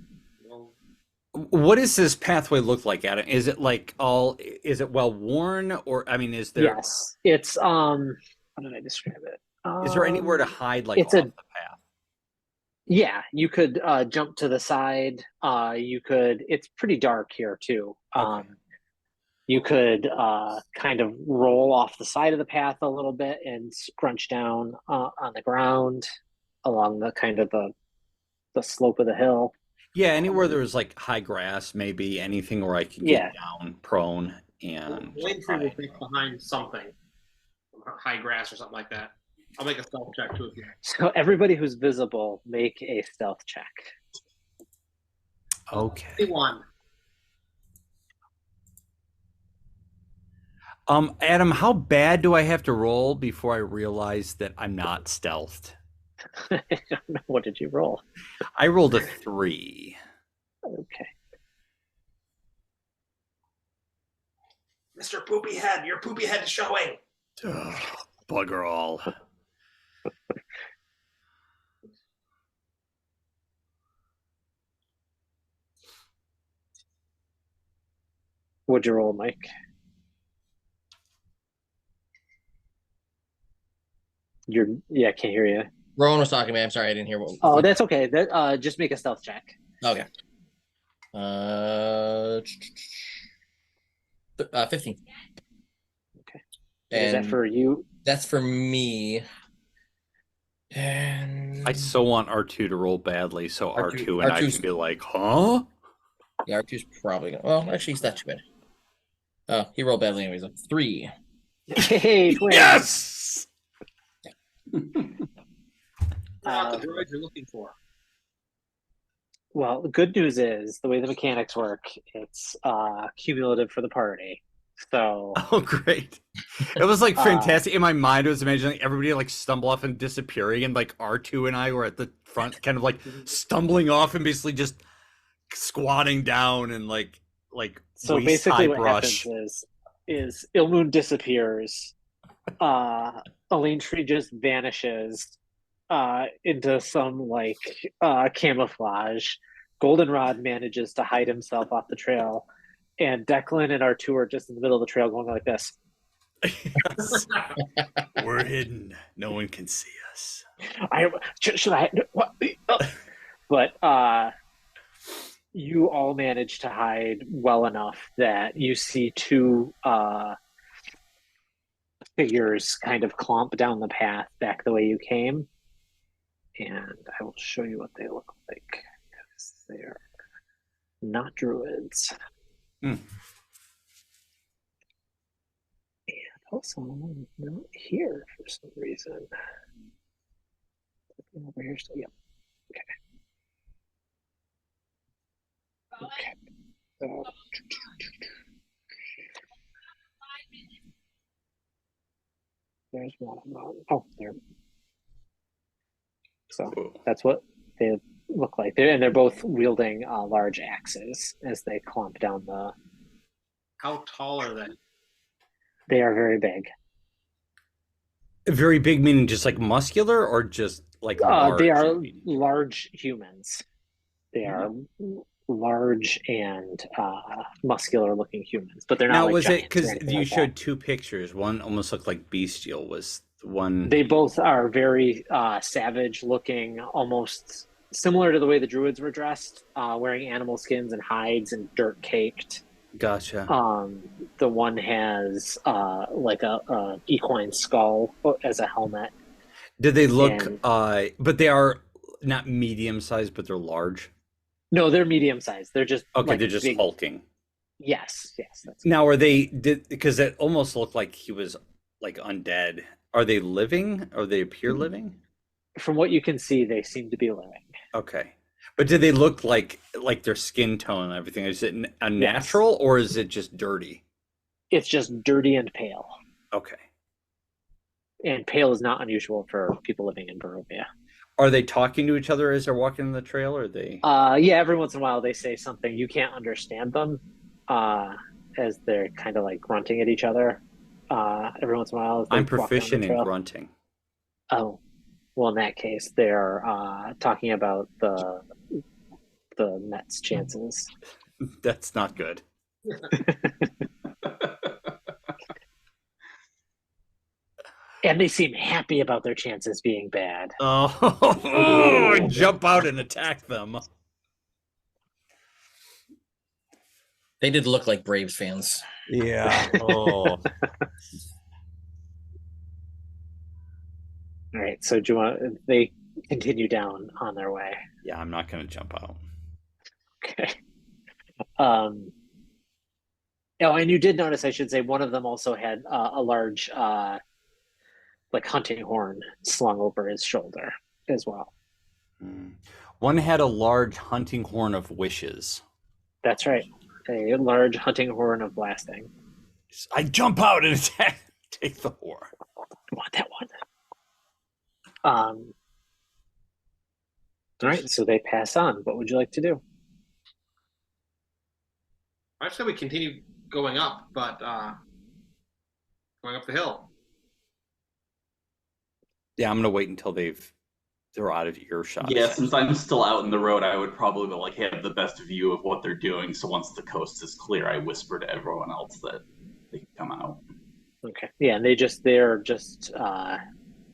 Well, What does this pathway look like, Adam? Is it like is it well worn, or I mean, is there Yes, it's how did I describe it? is there anywhere to hide like it's off a the path? Yeah, you could jump to the side. You could. It's pretty dark here too. Okay. You could kind of roll off the side of the path a little bit and scrunch down on the ground along the kind of the slope of the hill. Yeah, anywhere there's like high grass, maybe anything where I can Yeah. get down prone and Lane tree will be behind something, high grass or something like that. I'll make a stealth check too if you. So everybody who's visible, make a stealth check. okay. One. Adam, how bad do I have to roll before I realize that I'm not stealthed? I don't know. What did you roll? I rolled a 3. Okay. Mr. Poopy Head, your poopy head is showing. Ugh, bugger all. What'd you roll, Mike? I can't hear you. Rowan was talking to me. I'm sorry, I didn't hear what. Oh, that's okay. That just make a stealth check. Okay. 15. Okay. And Is that for you? that's for me. And I so want R2 to roll badly, so R2 and I R2's can be like, huh? yeah, R2's probably gonna. Well, actually, he's not too bad. Oh, he rolled badly anyways. A 3. Hey, twins. Yes! Not the droids you're looking for. Well, the good news is the way the mechanics work, it's cumulative for the party. So Oh, great. It was like fantastic. In my mind, I was imagining everybody like stumble off and disappearing, and like R2 and I were at the front, kind of like stumbling off and basically just squatting down and like so waist basically high what brush. happens is Ilmoon disappears. Elaine Tree just vanishes into some like camouflage. Goldenrod manages to hide himself off the trail, and Declan and R2 are just in the middle of the trail going like this. Yes. We're hidden. No one can see us. Should I? What? But you all manage to hide well enough that you see two figures kind of clomp down the path back the way you came, and I will show you what they look like because they're not druids. Hmm. And also not here for some reason. Over here still, yep. Okay. There's one of them. Oh, there. So that's what they look like. They're both wielding large axes as they clomp down the. How tall are they? They are very big. Very big meaning just like muscular or just like large? They are large humans. They are large and muscular-looking humans, but they're not. Now, like was it giants or because anything you like showed that. two pictures? One almost looked like bestial. Was the one? They both are very savage-looking, almost similar to the way the druids were dressed, wearing animal skins and hides and dirt-caked. Gotcha. The one has like a equine skull as a helmet. Did they look? and- But they are not medium sized, but they're large. No, they're medium-sized. They're just Okay, like they're just big. hulking. Yes. That's Now, are they? Because it almost looked like he was like undead. Are they living? Or they appear living? from what you can see, they seem to be living. Okay. But did they look like their skin tone and everything? Is it unnatural or is it just dirty? It's just dirty and pale. Okay. And pale is not unusual for people living in Barovia. Are they talking to each other as they're walking the trail, or are they? Yeah, every once in a while they say something. You can't understand them as they're kind of like grunting at each other. Every once in a while. As they I'm walk down the proficient in trail. grunting. Oh, well, in that case, they're talking about the Mets' chances. That's not good. And they seem happy about their chances being bad. Oh, jump out and attack them. They did look like Braves fans. Yeah. Oh. All right. So do you want? They continue down on their way. Yeah, I'm not going to jump out. Okay. Oh, and you did notice, I should say, one of them also had a large, like hunting horn slung over his shoulder as well. One had a large hunting horn of wishes. That's right. A large hunting horn of blasting. I jump out and attack. Take the horn. I want that one. All right. So they pass on. What would you like to do? I say we continue going up, but going up the hill. Yeah, I'm going to wait until they're out of earshot. Yeah, since I'm still out in the road, I would probably like have the best view of what they're doing. So once the coast is clear, I whisper to everyone else that they can come out. Okay. Yeah, and they're just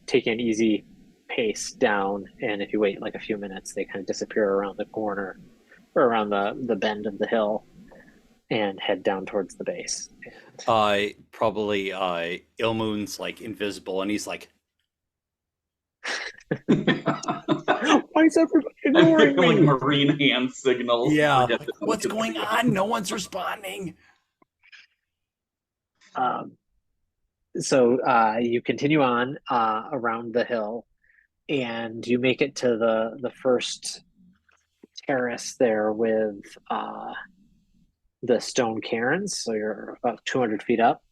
taking an easy pace down, and if you wait like a few minutes, they kind of disappear around the corner or around the bend of the hill and head down towards the base. Probably Ilmoon's like invisible, and he's like, why is everybody I'm ignoring like me? marine hand signals. yeah, Forget that what's going on? No one's responding. So you continue on around the hill, and you make it to the first terrace there with the stone cairns. So you're about 200 feet up,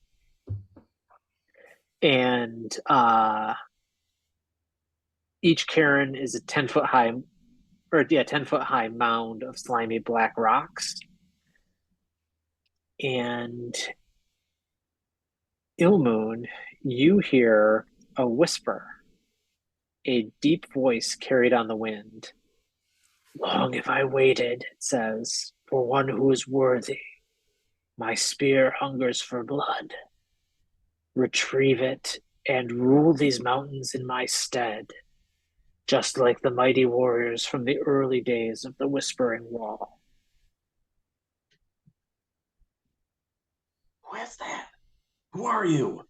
and each cairn is a 10-foot high, 10-foot high mound of slimy black rocks, and Ilmoon, you hear a whisper, a deep voice carried on the wind. Long have I waited, it says, for one who is worthy. My spear hungers for blood. Retrieve it and rule these mountains in my stead, just like the mighty warriors from the early days of the Whispering Wall. Who is that? Who are you?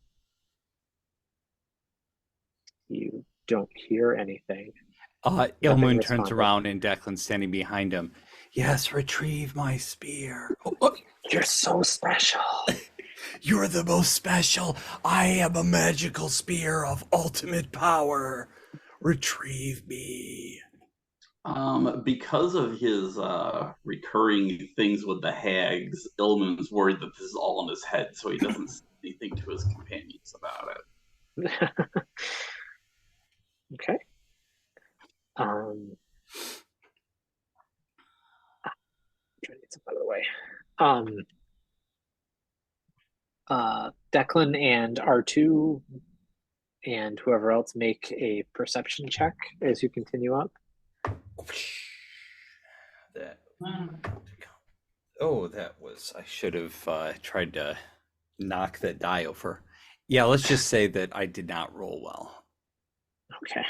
You don't hear anything. Ilmoon turns responded. around and Declan's standing behind him. Yes, retrieve my spear. Oh, You're so special. you're the most special. I am a magical spear of ultimate power. Retrieve me. Because of his recurring things with the hags, Ilmoon's worried that this is all in his head, so he doesn't say anything to his companions about it. Okay. Trying to get some out of the way. Declan and R2 and whoever else make a perception check as you continue up. That. Oh, that was. I should have tried to knock that die over. Yeah, let's just say that I did not roll well. Okay.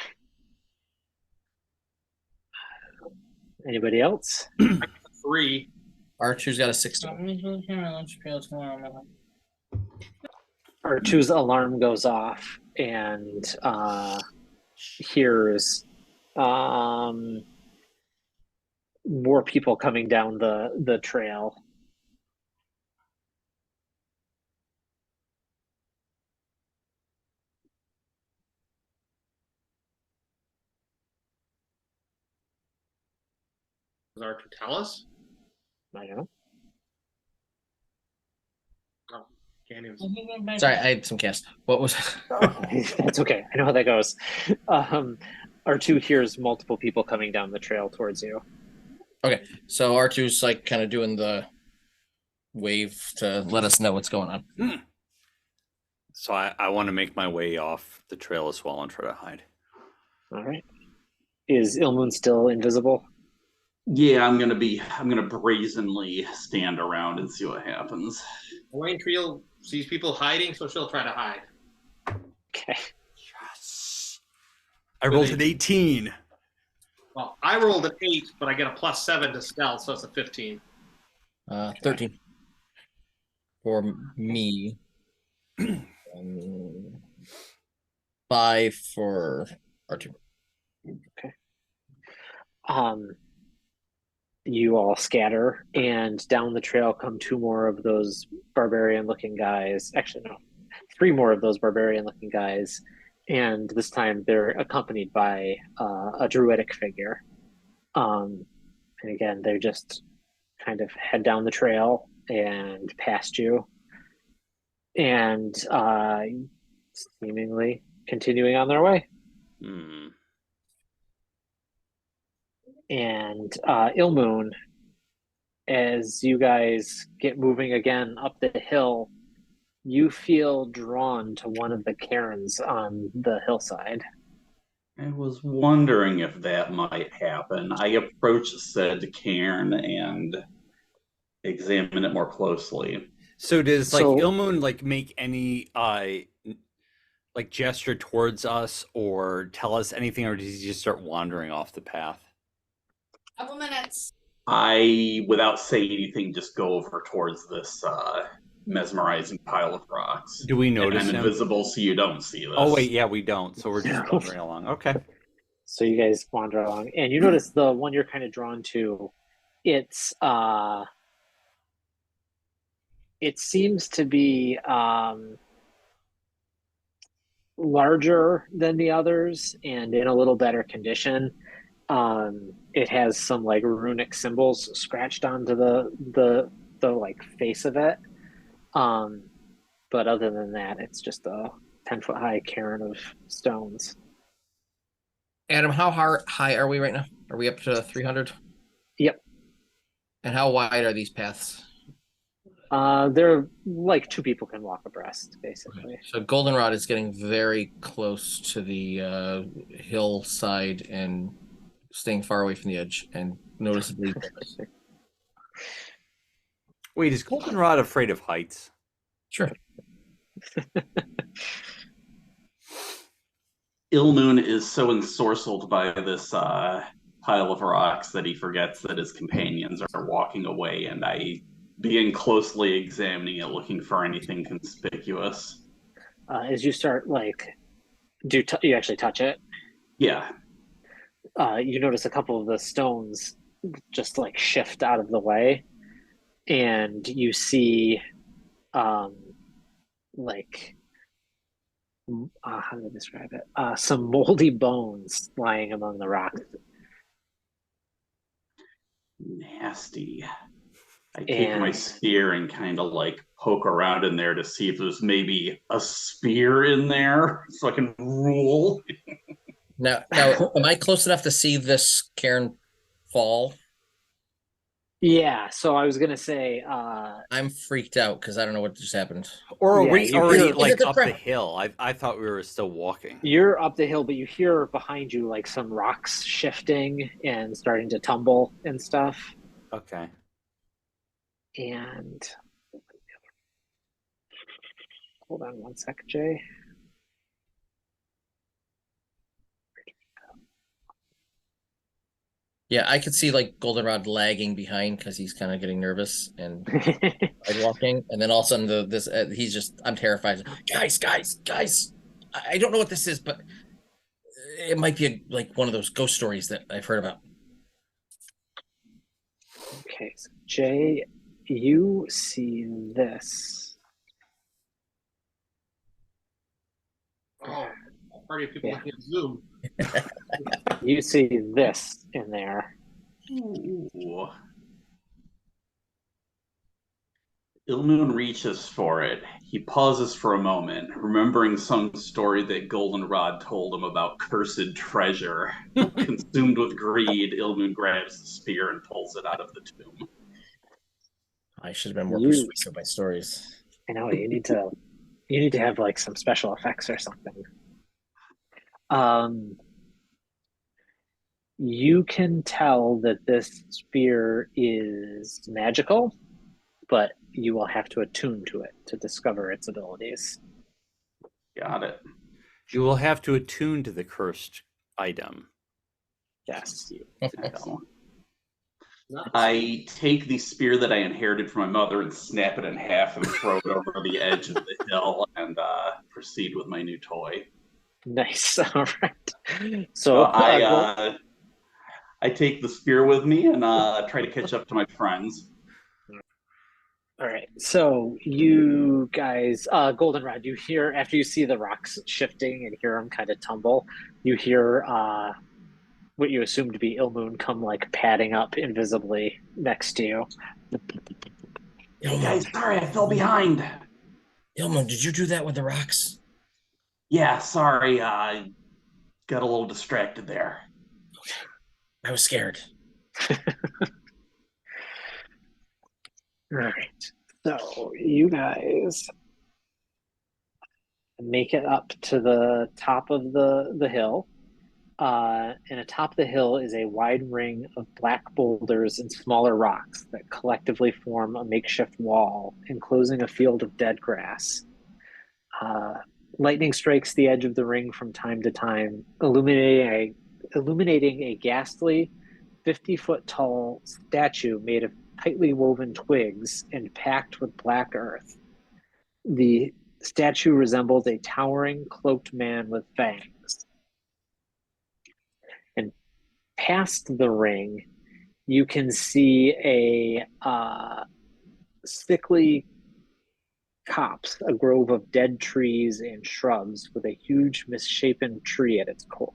Anybody else? 3. R2's got a 60. R2's alarm goes off and hears more people coming down the trail. Does R2 tell us? I don't know. Oh, can't even. Sorry, I had some cast. What was That's okay. I know how that goes. R2 hears multiple people coming down the trail towards you. Okay, so R2's like kind of doing the wave to let us know what's going on. So I want to make my way off the trail as well and try to hide. All right. Is Ilmoon still invisible? Yeah, I'm gonna brazenly stand around and see what happens. Wayne Creel sees people hiding, so she'll try to hide. Okay. Yes. I rolled an 18. Well, I rolled an 8, but I get a +7 to stealth, so it's a 15. 13 for me. 5 for R2. You all scatter, and down the trail come two more of those barbarian-looking guys. Actually, no, three more of those barbarian-looking guys, and this time they're accompanied by a druidic figure. And again, they just kind of head down the trail and past you, and seemingly continuing on their way. Hmm. And Ilmoon, as you guys get moving again up the hill, you feel drawn to one of the cairns on the hillside. I was wondering if that might happen. I approach said cairn and examine it more closely. So does like So- Ilmoon like make any like gesture towards us or tell us anything, or does he just start wandering off the path? Couple minutes. I, without saying anything, just go over towards this mesmerizing pile of rocks. Do we notice And I'm him? invisible, so you don't see this. Oh wait, yeah, we don't. So we're just wandering along. Okay. So you guys wander along, and you notice the one you're kind of drawn to. It seems to be larger than the others and in a little better condition. It has some like runic symbols scratched onto the like face of it. But other than that, it's just a 10-foot high cairn of stones. Adam, how high are we right now? Are we up to 300? Yep. And how wide are these paths? They're like two people can walk abreast, basically. So Goldenrod is getting very close to the hillside and staying far away from the edge and noticeably. Wait, is Goldenrod afraid of heights? Sure. Ilmoon is so ensorcelled by this pile of rocks that he forgets that his companions are walking away, and I begin closely examining it, looking for anything conspicuous. As you start, like, you actually touch it? Yeah. You notice a couple of the stones just like shift out of the way, and you see, like, how do I describe it? Some moldy bones lying among the rocks. Nasty. I take my spear and kind of like poke around in there to see if there's maybe a spear in there so I can rule. Now, am I close enough to see this cairn fall? Yeah, so I was gonna say, I'm freaked out because I don't know what just happened. Or are Yeah, we you already hear- like Is it the up the front? hill? I thought we were still walking. you're up the hill, but you hear behind you like some rocks shifting and starting to tumble and stuff. Okay. And hold on one sec, Jay. Yeah, I could see like Goldenrod lagging behind because he's kind of getting nervous and walking, and then all of a sudden he's just, I'm terrified. Guys! I don't know what this is, but it might be like one of those ghost stories that I've heard about. Okay, so Jay, you see this. Oh, a party of people Yeah. looking at Zoom. You see this in there. Ooh. Ilmoon reaches for it. He pauses for a moment, remembering some story that Goldenrod told him about cursed treasure. Consumed with greed, Ilmoon grabs the spear and pulls it out of the tomb. I should have been more You- persuasive by stories. I know you need to have like some special effects or something. You can tell that this sphere is magical, but you will have to attune to it to discover its abilities. Got it. You will have to attune to the cursed item. Yes. Excellent. I take the spear that I inherited from my mother and snap it in half and throw it over the edge of the hill and proceed with my new toy. Nice. All right. So I take the spear with me and try to catch up to my friends. all right. So you guys, Goldenrod, you hear after you see the rocks shifting and hear them kind of tumble, you hear what you assume to be Ilmoon come like padding up invisibly next to you. Hey guys, sorry, I fell behind. Ilmoon, did you do that with the rocks? Yeah, sorry, I got a little distracted there. I was scared. All right. So you guys make it up to the top of the hill. And atop the hill is a wide ring of black boulders and smaller rocks that collectively form a makeshift wall, enclosing a field of dead grass. Lightning strikes the edge of the ring from time to time, illuminating a ghastly 50-foot tall statue made of tightly woven twigs and packed with black earth. The statue resembles a towering, cloaked man with fangs. And past the ring, you can see a sickly copse, a grove of dead trees and shrubs with a huge misshapen tree at its core.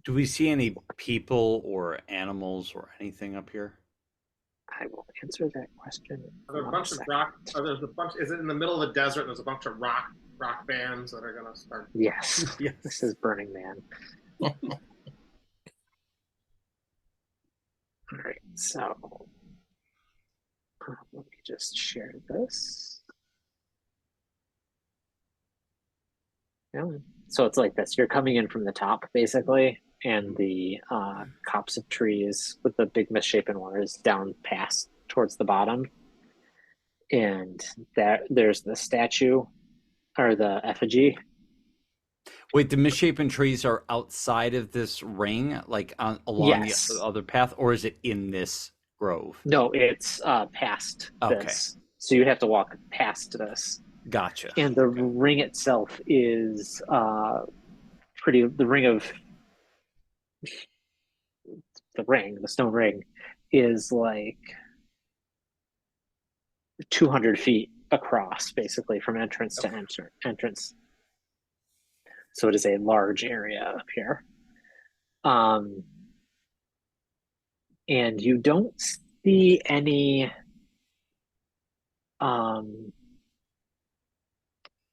Do we see any people or animals or anything up here? I will answer that question. Are there a bunch of rock? There's a bunch. Is it in the middle of the desert? There's a bunch of rock bands that are gonna start. Yes. Yes. This is Burning Man. All right, so let me just share this. Yeah. So it's like this. You're coming in from the top, basically, and the copse of trees with the big misshapen one is down past towards the bottom. And there's the statue or the effigy. Wait, the misshapen trees are outside of this ring, like along Yes. the other path, or is it in this grove? No, it's past Okay. this. So you have to walk past this. Gotcha. And the ring itself is the stone ring is like 200 feet across, basically, from entrance to entrance. So it is a large area up here. And you don't see any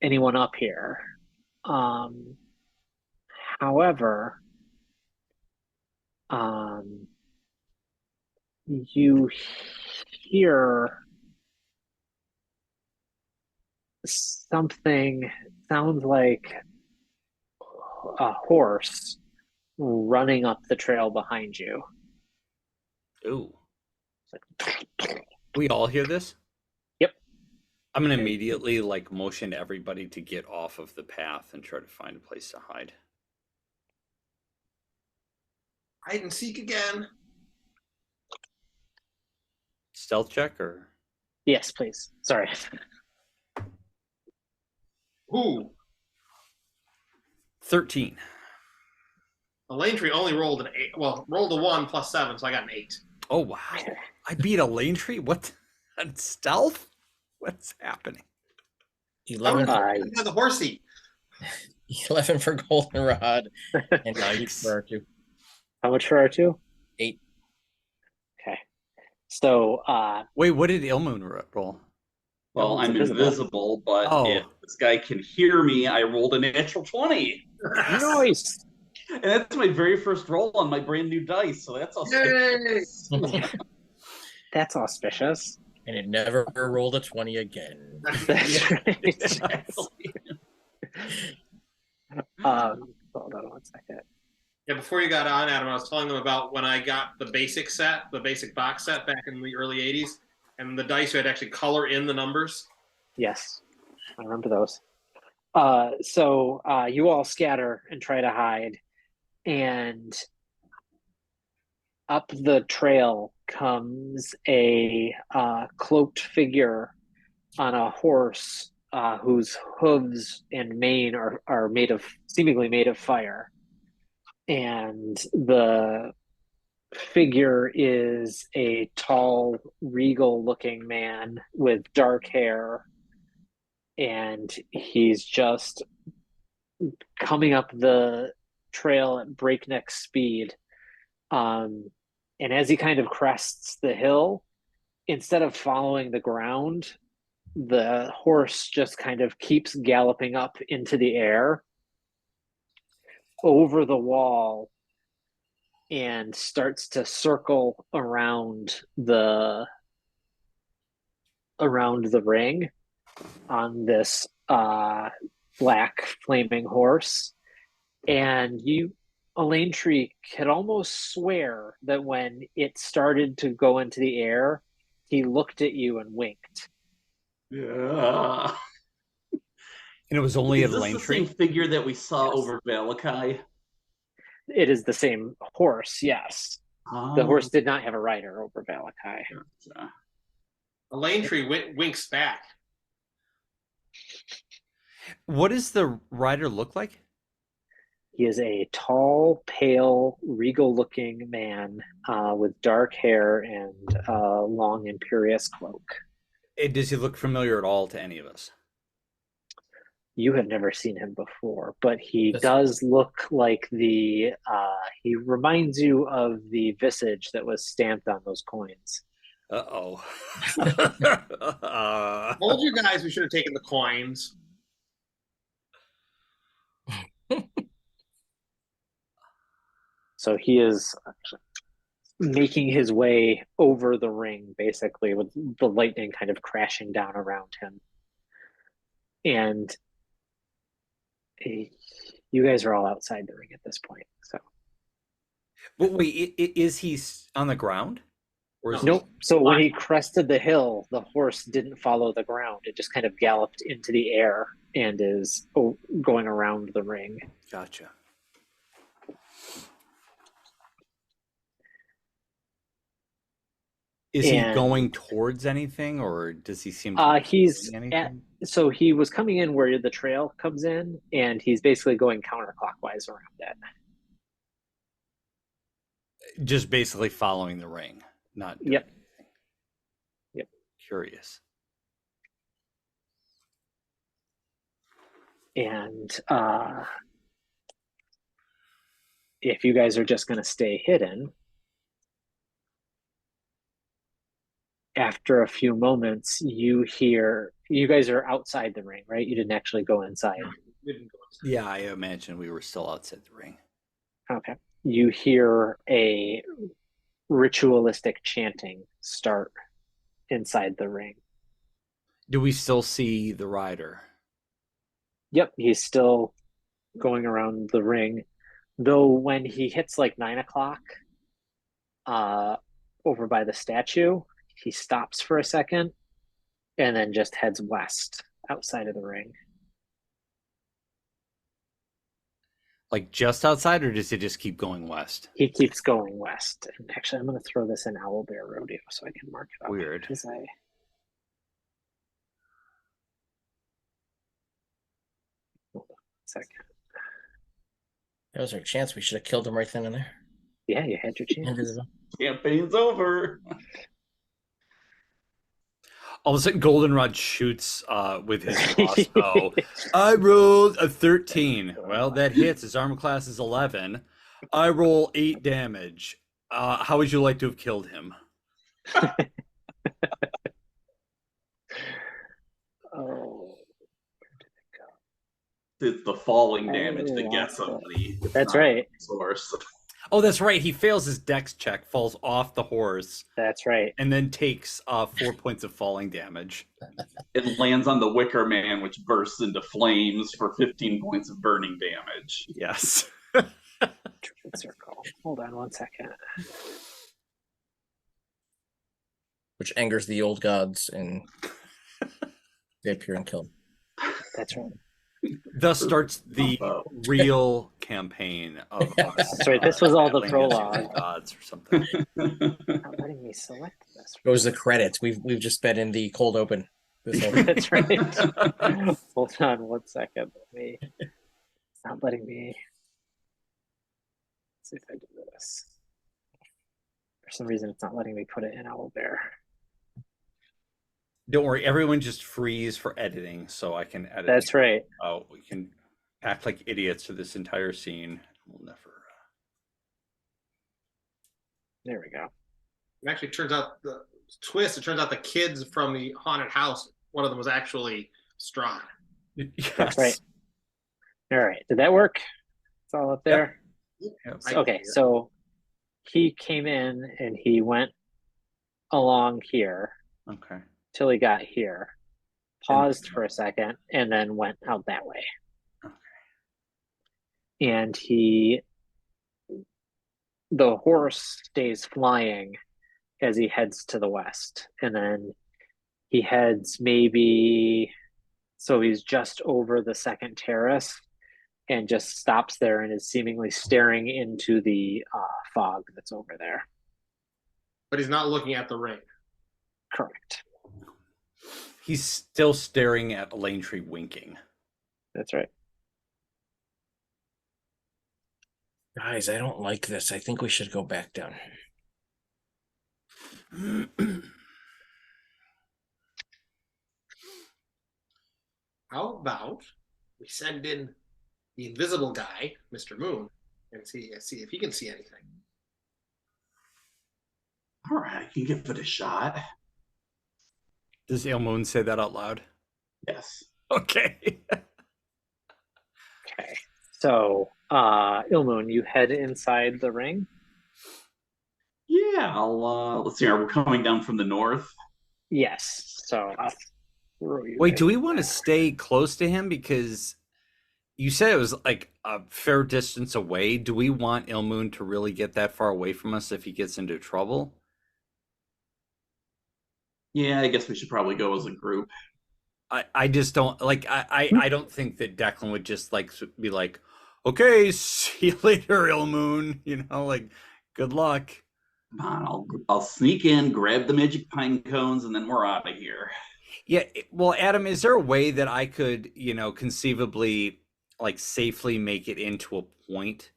anyone up here. However, you hear something, sounds like a horse running up the trail behind you. Ooh. We all hear this? Yep. I'm gonna immediately like motion everybody to get off of the path and try to find a place to hide. Hide and seek again. Stealth check or Yes, please. Sorry. Ooh, 13. the lane tree only rolled an 8. Well, rolled a 1 plus 7, so I got an 8. Oh wow. I beat a lane tree? What? On stealth? What's happening? 11, I got the horsey. 11 for Goldenrod and 9 Nice. for R2. How much for R2? 8. Okay. So, Wait, what did Ilmoon roll? Well, Ilmoon's I'm invisible. invisible, but Oh. if this guy can hear me, I rolled a natural 20. nice. And that's my very first roll on my brand new dice, so that's auspicious. That's auspicious. And it never rolled a 20 again. That's right. Exactly. Hold on one second. Yeah, before you got on, Adam, I was telling them about when I got the basic set, the basic box set back in the early 80s, and the dice had actually color in the numbers. Yes, I remember those. So you all scatter and try to hide, and up the trail comes a cloaked figure on a horse whose hooves and mane are seemingly made of fire. And the figure is a tall, regal looking man with dark hair. And he's just coming up the trail at breakneck speed. And as he kind of crests the hill, instead of following the ground, the horse just kind of keeps galloping up into the air over the wall and starts to circle around the ring on this black flaming horse. And you, Elaine Tree, could almost swear that when it started to go into the air, he looked at you and winked. Yeah. And it was only Is a this lane the tree. same figure that we saw Yes. over Valakai? It is the same horse, yes. The horse did not have a rider over Valakai. Gotcha. The lane tree winks back. What does the rider look like? He is a tall, pale, regal-looking man with dark hair and a long, imperious cloak. Does he look familiar at all to any of us? You have never seen him before, but he This- does look like he reminds you of the visage that was stamped on those coins. Uh-oh. I told you guys we should have taken the coins. So he is making his way over the ring, basically, with the lightning kind of crashing down around him. And you guys are all outside the ring at this point. So But wait, is he on the ground? Or is nope. So when he crested the hill, the horse didn't follow the ground. It just kind of galloped into the air and is going around the ring. Gotcha. Is he And- going towards anything, or does he seem to be He's doing at, anything? so he was coming in where the trail comes in, and he's basically going counterclockwise around it. Just basically following the ring, not doing Yep. anything. Yep. Curious. And if you guys are just going to stay hidden, after a few moments, you guys are outside the ring, right? You didn't actually go inside. We didn't go inside. Yeah, I imagine we were still outside the ring. Okay. You hear a ritualistic chanting start inside the ring. Do we still see the rider? Yep, he's still going around the ring. Though when he hits like 9 o'clock over by the statue, he stops for a second and then just heads west outside of the ring. Like just outside, or does he just keep going west? He keeps going west. And actually, I'm going to throw this in Owlbear Rodeo so I can mark it up. Weird. Because hold on a second. That was our chance. We should have killed him right then and there. Yeah, you had your chance. Invisible. Campaign's over. All of a sudden, Goldenrod shoots with his crossbow. I rolled a 13. Well, that hits. His armor class is 11. I roll 8 damage. How would you like to have killed him? Oh, It's the falling damage that gets him. that's right. Source. Oh, that's right. He fails his dex check, falls off the horse, That's right. and then takes 4 points of falling damage. It lands on the Wicker Man, which bursts into flames for 15 points of burning damage. Yes. Druid circle. Hold on 1 second. Which angers the old gods, and they appear and kill. That's right. Thus starts the Combo. real campaign of us. That's right. This was all the battling against prologue. gods or something. Not letting me select this. Goes the credits. We've just been in the cold open. This whole That's right. Hold on 1 second. It's not letting me. Let's see if I do this. For some reason, it's not letting me put it in Owlbear. Don't worry, everyone just freeze for editing so I can edit. That's right. Oh, we can act like idiots for this entire scene. We'll never. There we go. It actually turns out the twist. It turns out the kids from the haunted house. One of them was actually Strahd. Yes. That's right. All right. Did that work? It's all up there. Yes. Okay. So he came in and he went along here Okay. till he got here, paused for a second, and then went out that way. Okay. And the horse stays flying as he heads to the west. And then he heads so he's just over the second terrace and just stops there and is seemingly staring into the fog that's over there. But he's not looking at the ring. Correct. He's still staring at Lane Tree winking. That's right. Guys, I don't like this. I think we should go back down. How about we send in the invisible guy, Mr. Moon, and see if he can see anything. All right, I can give it a shot. Does Ilmoon say that out loud? Yes. Okay. Okay. So, Ilmoon, you head inside the ring. Yeah, let's see. Are we coming down from the north? Yes. So, I'll throw you Wait, guys do we want to there. stay close to him? Because you said it was like a fair distance away. Do we want Ilmoon to really get that far away from us if he gets into trouble? Yeah, I guess we should probably go as a group. I just don't like I don't think that Declan would just like be like, okay, see you later, Ilmoon. You know, like good luck. Come on, I'll sneak in, grab the magic pine cones, and then we're out of here. Yeah, well, Adam, is there a way that I could, conceivably like safely make it into a point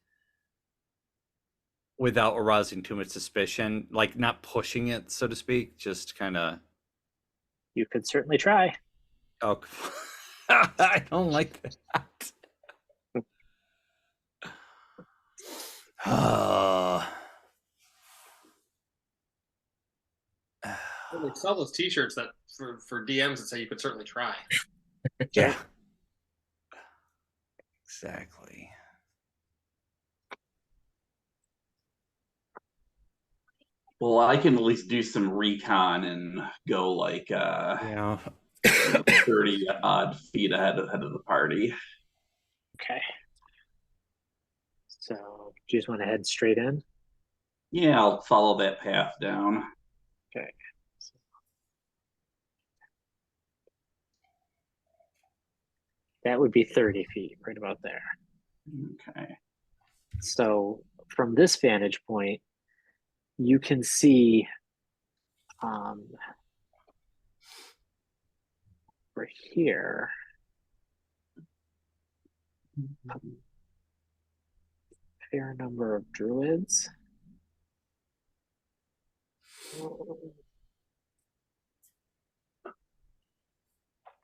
without arousing too much suspicion? Like not pushing it, so to speak, just kind of. You could certainly try. Oh, I don't like that. They sell those T-shirts that for DMs that say you could certainly try. Yeah. Exactly. Well, I can at least do some recon and go like Yeah. 30 odd feet ahead of the party. Okay. So, do you just want to head straight in? Yeah, I'll follow that path down. Okay. That would be 30 feet, right about there. Okay. So, from this vantage point, you can see over here a fair number of druids.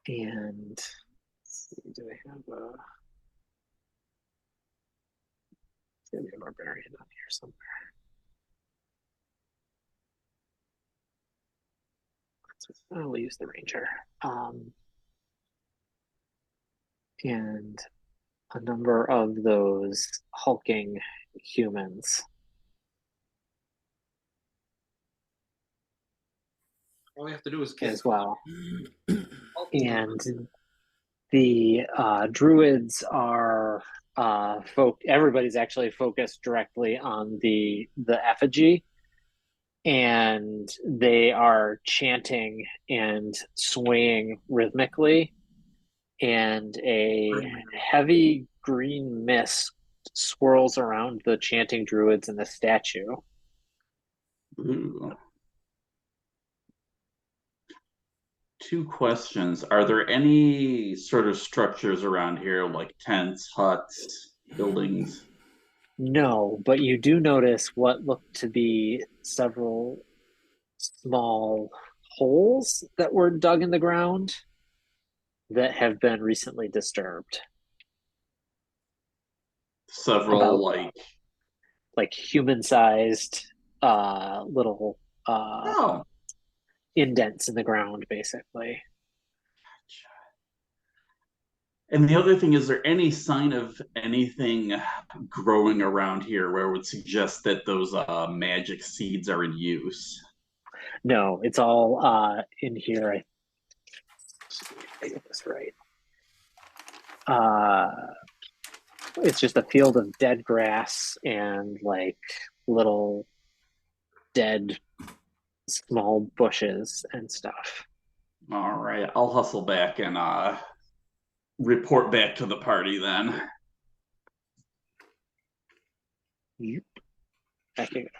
And let's see, do I have a there's gonna be a barbarian on here somewhere. I'll use the ranger. And a number of those hulking humans. All we have to do is get As well. And the druids are everybody's actually focused directly on the effigy, and they are chanting and swaying rhythmically, and a heavy green mist swirls around the chanting druids and the statue. Ooh. Two questions. Are there any sort of structures around here, like tents, huts, buildings? No, but you do notice what look to be several small holes that were dug in the ground that have been recently disturbed. Several, About like human-sized little oh, indents in the ground, basically. and the other thing, is there any sign of anything growing around here where it would suggest that those magic seeds are in use? No, it's all in here. I get this right. It's just a field of dead grass and like little dead small bushes and stuff. All right, I'll hustle back and report back to the party then. Yep. I think.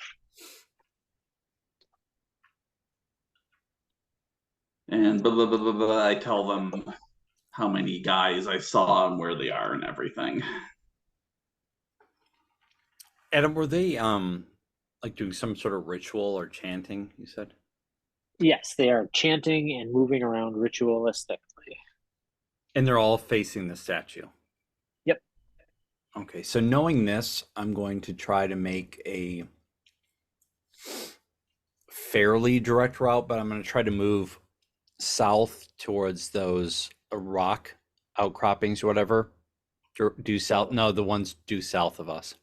And blah, blah, blah, blah, blah, I tell them how many guys I saw and where they are and everything. Adam, were they like doing some sort of ritual or chanting, you said? Yes, they are chanting and moving around ritualistically. And they're all facing the statue. Yep. Okay, so knowing this, I'm going to try to make a fairly direct route, but I'm going to try to move south towards those rock outcroppings or whatever. Due south. No, the ones due south of us.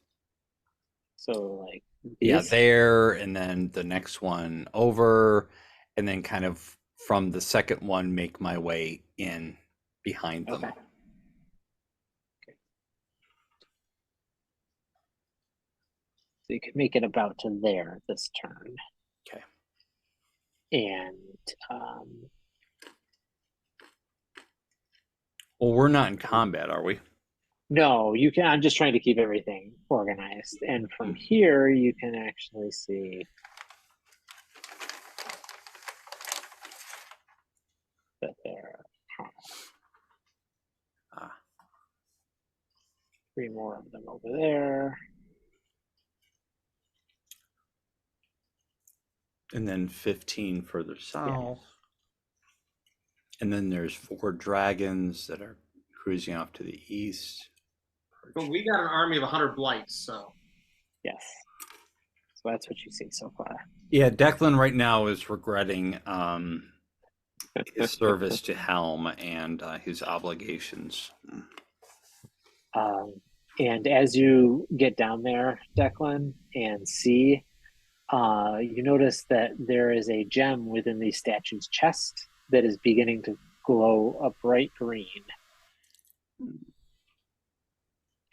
So like Yeah, east? there, and then the next one over, and then kind of from the second one make my way in behind them. Okay. So you could make it about to there this turn. Okay. And Well, we're not in combat, are we? no, you can. I'm just trying to keep everything organized. And from here, you can actually see that there are three more of them over there. And then 15 further south. And then there's 4 dragons that are cruising off to the east. But we got an army of 100 blights, so. Yes. So that's what you see so far. Yeah, Declan right now is regretting his service to Helm and his obligations. And as you get down there, Declan, and see, you notice that there is a gem within the statue's chest that is beginning to glow a bright green.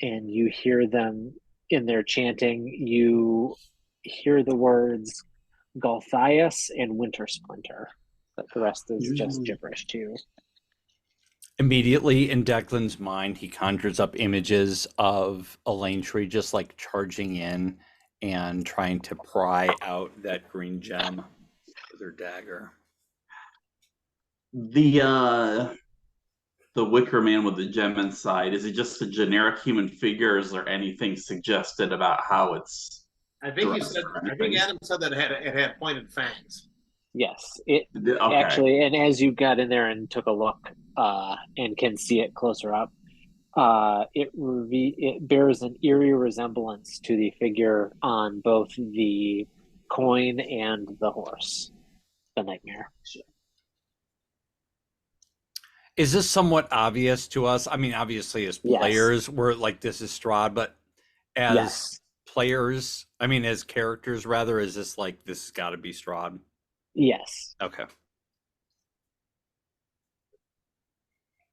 And you hear them in their chanting. You hear the words Galthias and Winter Splinter. But the rest is just gibberish to you. Immediately in Declan's mind, he conjures up images of Elaine Tree just like charging in and trying to pry out that green gem with her dagger. The Wicker Man with the gem inside, is it just a generic human figure, or is there anything suggested about how it's I think Adam said that it had pointed fangs. Yes, it okay. actually, and as you got in there and took a look and can see it closer up, it bears an eerie resemblance to the figure on both the coin and the horse, the nightmare. Is this somewhat obvious to us? I mean, obviously as players, we're like, this is Strahd, but as players, I mean, as characters rather, is this like, this has got to be Strahd? Yes. Okay.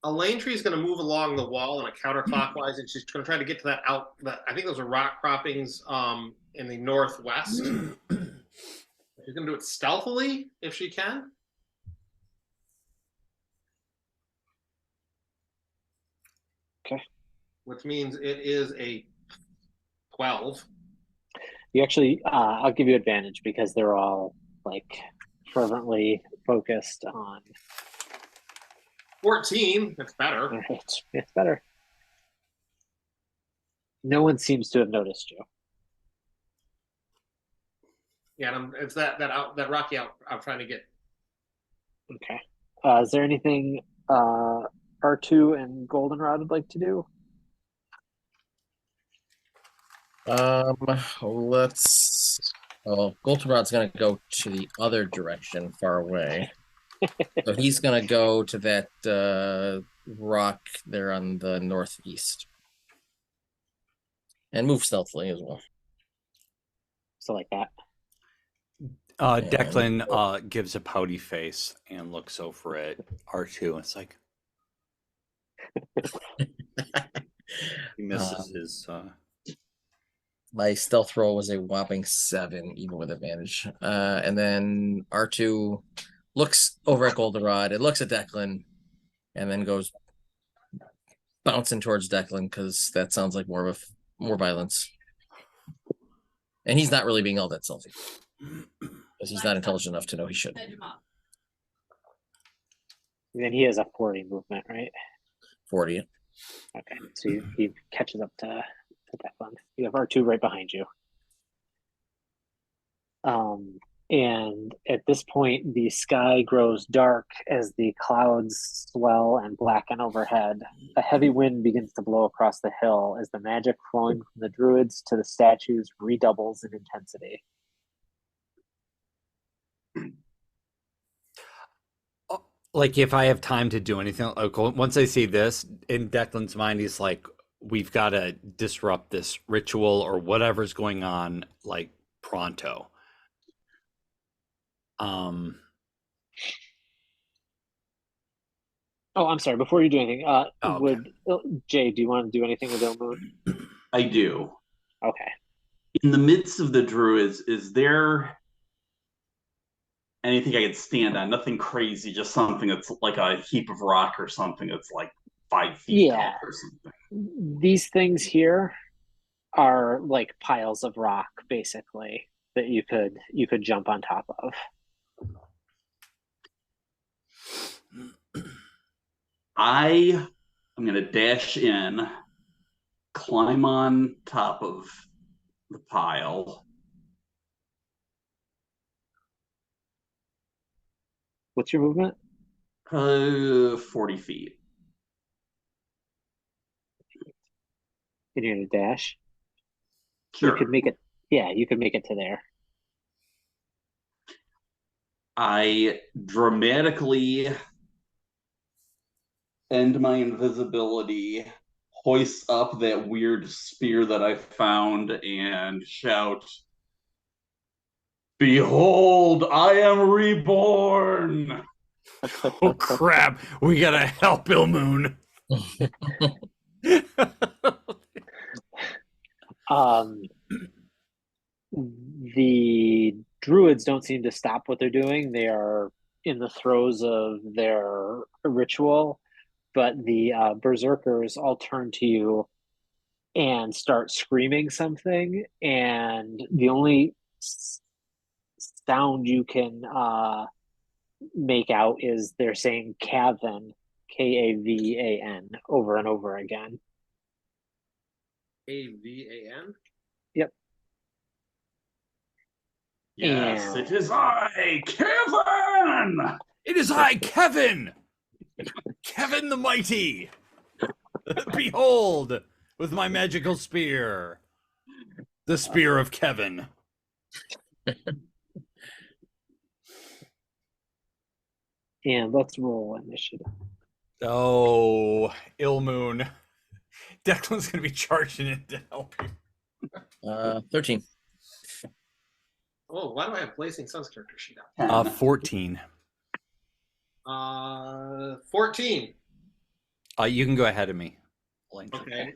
Elaine Tree is going to move along the wall in a counterclockwise, and she's going to try to get to that out. That I think those are rock croppings in the northwest. She's going to do it stealthily if she can. Okay. Which means it is a 12. You actually, I'll give you advantage because they're all like fervently focused on. 14. That's better. It's better. No one seems to have noticed you. Yeah, and it's that rocky out. I'm trying to get. Okay. Is there anything R2 and Goldenrod would like to do? Let's. Oh, Goldenrod's gonna go to the other direction, far away. So he's gonna go to that rock there on the northeast, and move stealthily as well. So like that. Declan gives a pouty face and looks over at R2. It's like he misses his. My stealth roll was a whopping 7, even with advantage. And then R2 looks over at Goldenrod. It looks at Declan, and then goes bouncing towards Declan because that sounds like more violence. And he's not really being all that stealthy because he's not intelligent enough to know he should. Fed him up. And then he has a 40 movement, right? 40. Okay. So he catches up to Declan. You have R2 right behind you. And at this point, the sky grows dark as the clouds swell and blacken overhead. A heavy wind begins to blow across the hill as the magic flowing from the druids to the statues redoubles in intensity. Like, if I have time to do anything, like, once I see this, in Declan's mind, he's like, we've got to disrupt this ritual or whatever's going on, like, pronto. Oh, I'm sorry. Before you do anything, okay. Jay, do you want to do anything with Ilmoon? I do. Okay. In the midst of the druids, is there anything I could stand on? Nothing crazy, just something that's like a heap of rock or something that's like 5 feet tall or something. These things here are like piles of rock, basically, that you could jump on top of. I'm gonna dash in, climb on top of the pile. What's your movement? 40 feet. And you're gonna dash. Sure. You could make it. Yeah, you could make it to there. I dramatically end my invisibility, hoist up that weird spear that I found, and shout, "Behold, I am reborn!" Oh, crap. We got to help Ilmoon. The druids don't seem to stop what they're doing. They are in the throes of their ritual, but the berserkers all turn to you and start screaming something, and the only sound you can make out is they're saying Kavan, Kavan, over and over again. Avan. Yep. Yes, And it is I, Kevin! It is I, Kevin! Kevin the Mighty! Behold, with my magical spear, the spear of Kevin. And let's roll initiative. Oh, Ilmoon. Declan's going to be charging in to help you. 13. Oh, why do I have Blazing Sun's character sheet out? 10. 14. 14. 14. You can go ahead of me. Blank. Okay.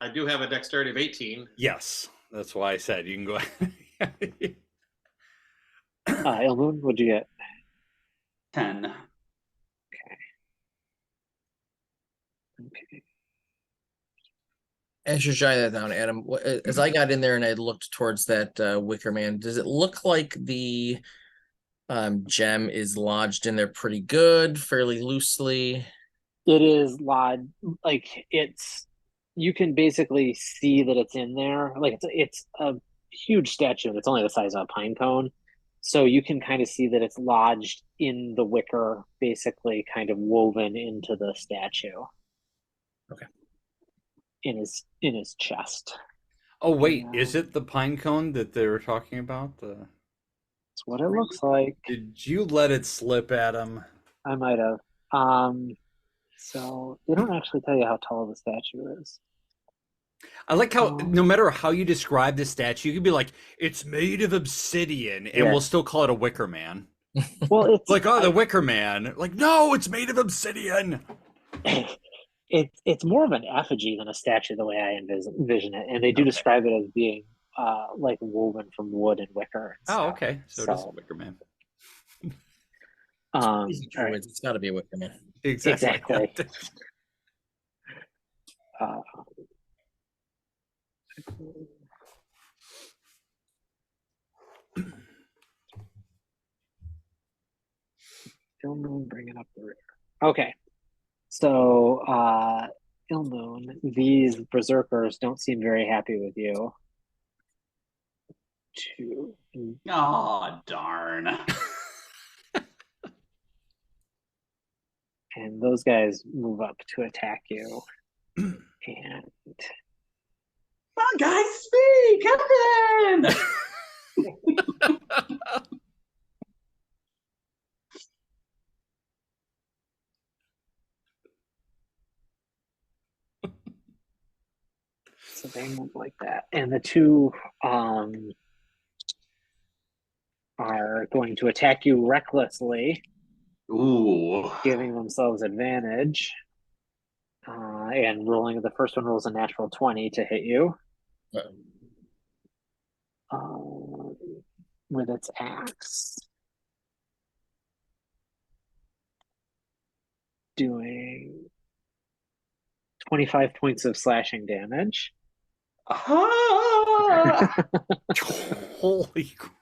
I do have a dexterity of 18. Yes, that's why I said you can go ahead. Ilmoon, what'd you get? 10. Okay. As you're jotting that down, Adam, as I got in there and I looked towards that Wicker Man, does it look like the gem is lodged in there pretty good, fairly loosely? It is lodged, like you can basically see that it's in there. Like it's a huge statue and it's only the size of a pine cone. So you can kind of see that it's lodged in the wicker, basically kind of woven into the statue. Okay. In his chest. Oh wait, Yeah. is it the pine cone that they were talking about? That's what it looks like. Did you let it slip, Adam? I might have. So they don't actually tell you how tall the statue is. I like how no matter how you describe the statue, you could be like, it's made of obsidian, and we'll still call it a Wicker Man. Well, it's like, oh, the Wicker Man. Like, no, it's made of obsidian. It's more of an effigy than a statue, the way I envision it, and they do describe it as being like woven from wood and wicker. And oh, okay, so it is a Wicker Man. Right. It's got to be a Wicker Man. Exactly. Ilmoon bringing up the rear. Okay. So, Ilmoon, these berserkers don't seem very happy with you. Oh, darn. And those guys move up to attack you. And come on, guys, speak! Come in! so they move like that. And the two are going to attack you recklessly. Ooh. Giving themselves advantage. And rolling, the first one rolls a natural 20 to hit you. With its axe. Doing 25 points of slashing damage. Holy crap.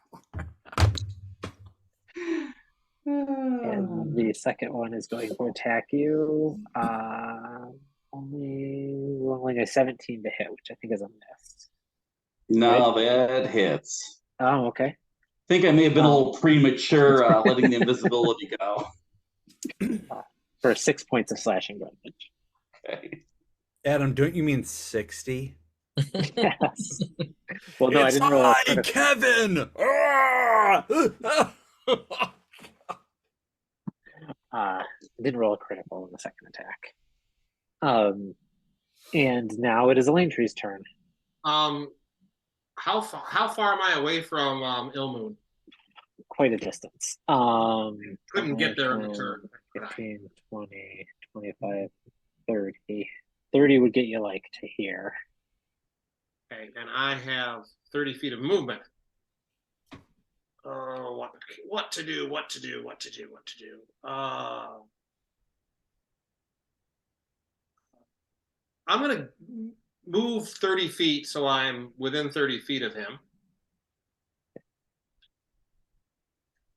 And the second one is going to attack you. Only rolling a 17 to hit, which I think is a miss. No, that hits. Oh, okay. I think I may have been a little premature letting the invisibility go. For 6 points of slashing damage. Okay. Adam, don't you mean 60? Yes. Well, no, it's I didn't roll a critical. Kevin! Didn't roll a critical in the second attack. And now it is Elantree's turn. How far am I away from Ilmoon? Quite a distance. Couldn't get there in the turn. 15, 20, 25, 30. 30 would get you like to here. Okay, and I have 30 feet of movement. What to do? I'm gonna move 30 feet so I'm within 30 feet of him.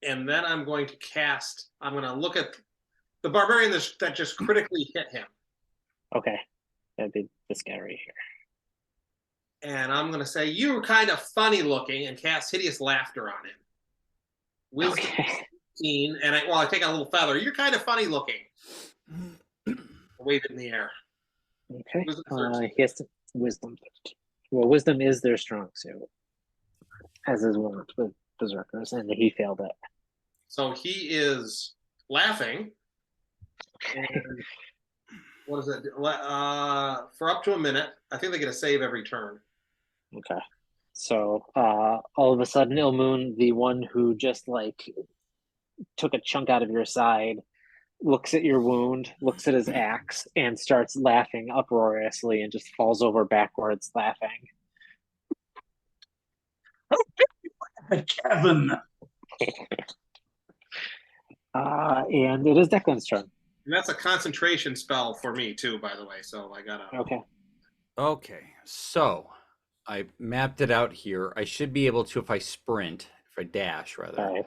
And then I'm going to look at the barbarian that just critically hit him. Okay. That'd be this guy right here. And I'm going to say, you were kind of funny looking, and cast hideous laughter on him. Wisdom 15, and I take a little feather. You're kind of funny looking. Wave it in the air. Okay. He has to wisdom. Well, wisdom is their strong suit, as is one with berserkers, and he failed it. So he is laughing. And what is it? For up to a minute. I think they get a save every turn. Okay. So all of a sudden, Ilmoon, the one who just like took a chunk out of your side, looks at your wound, looks at his axe, and starts laughing uproariously and just falls over backwards laughing. Kevin. And it is Declan's turn. And that's a concentration spell for me too, by the way. So I gotta. Okay. Okay, so I mapped it out here. I should be able to, if I sprint, if I dash rather, All right.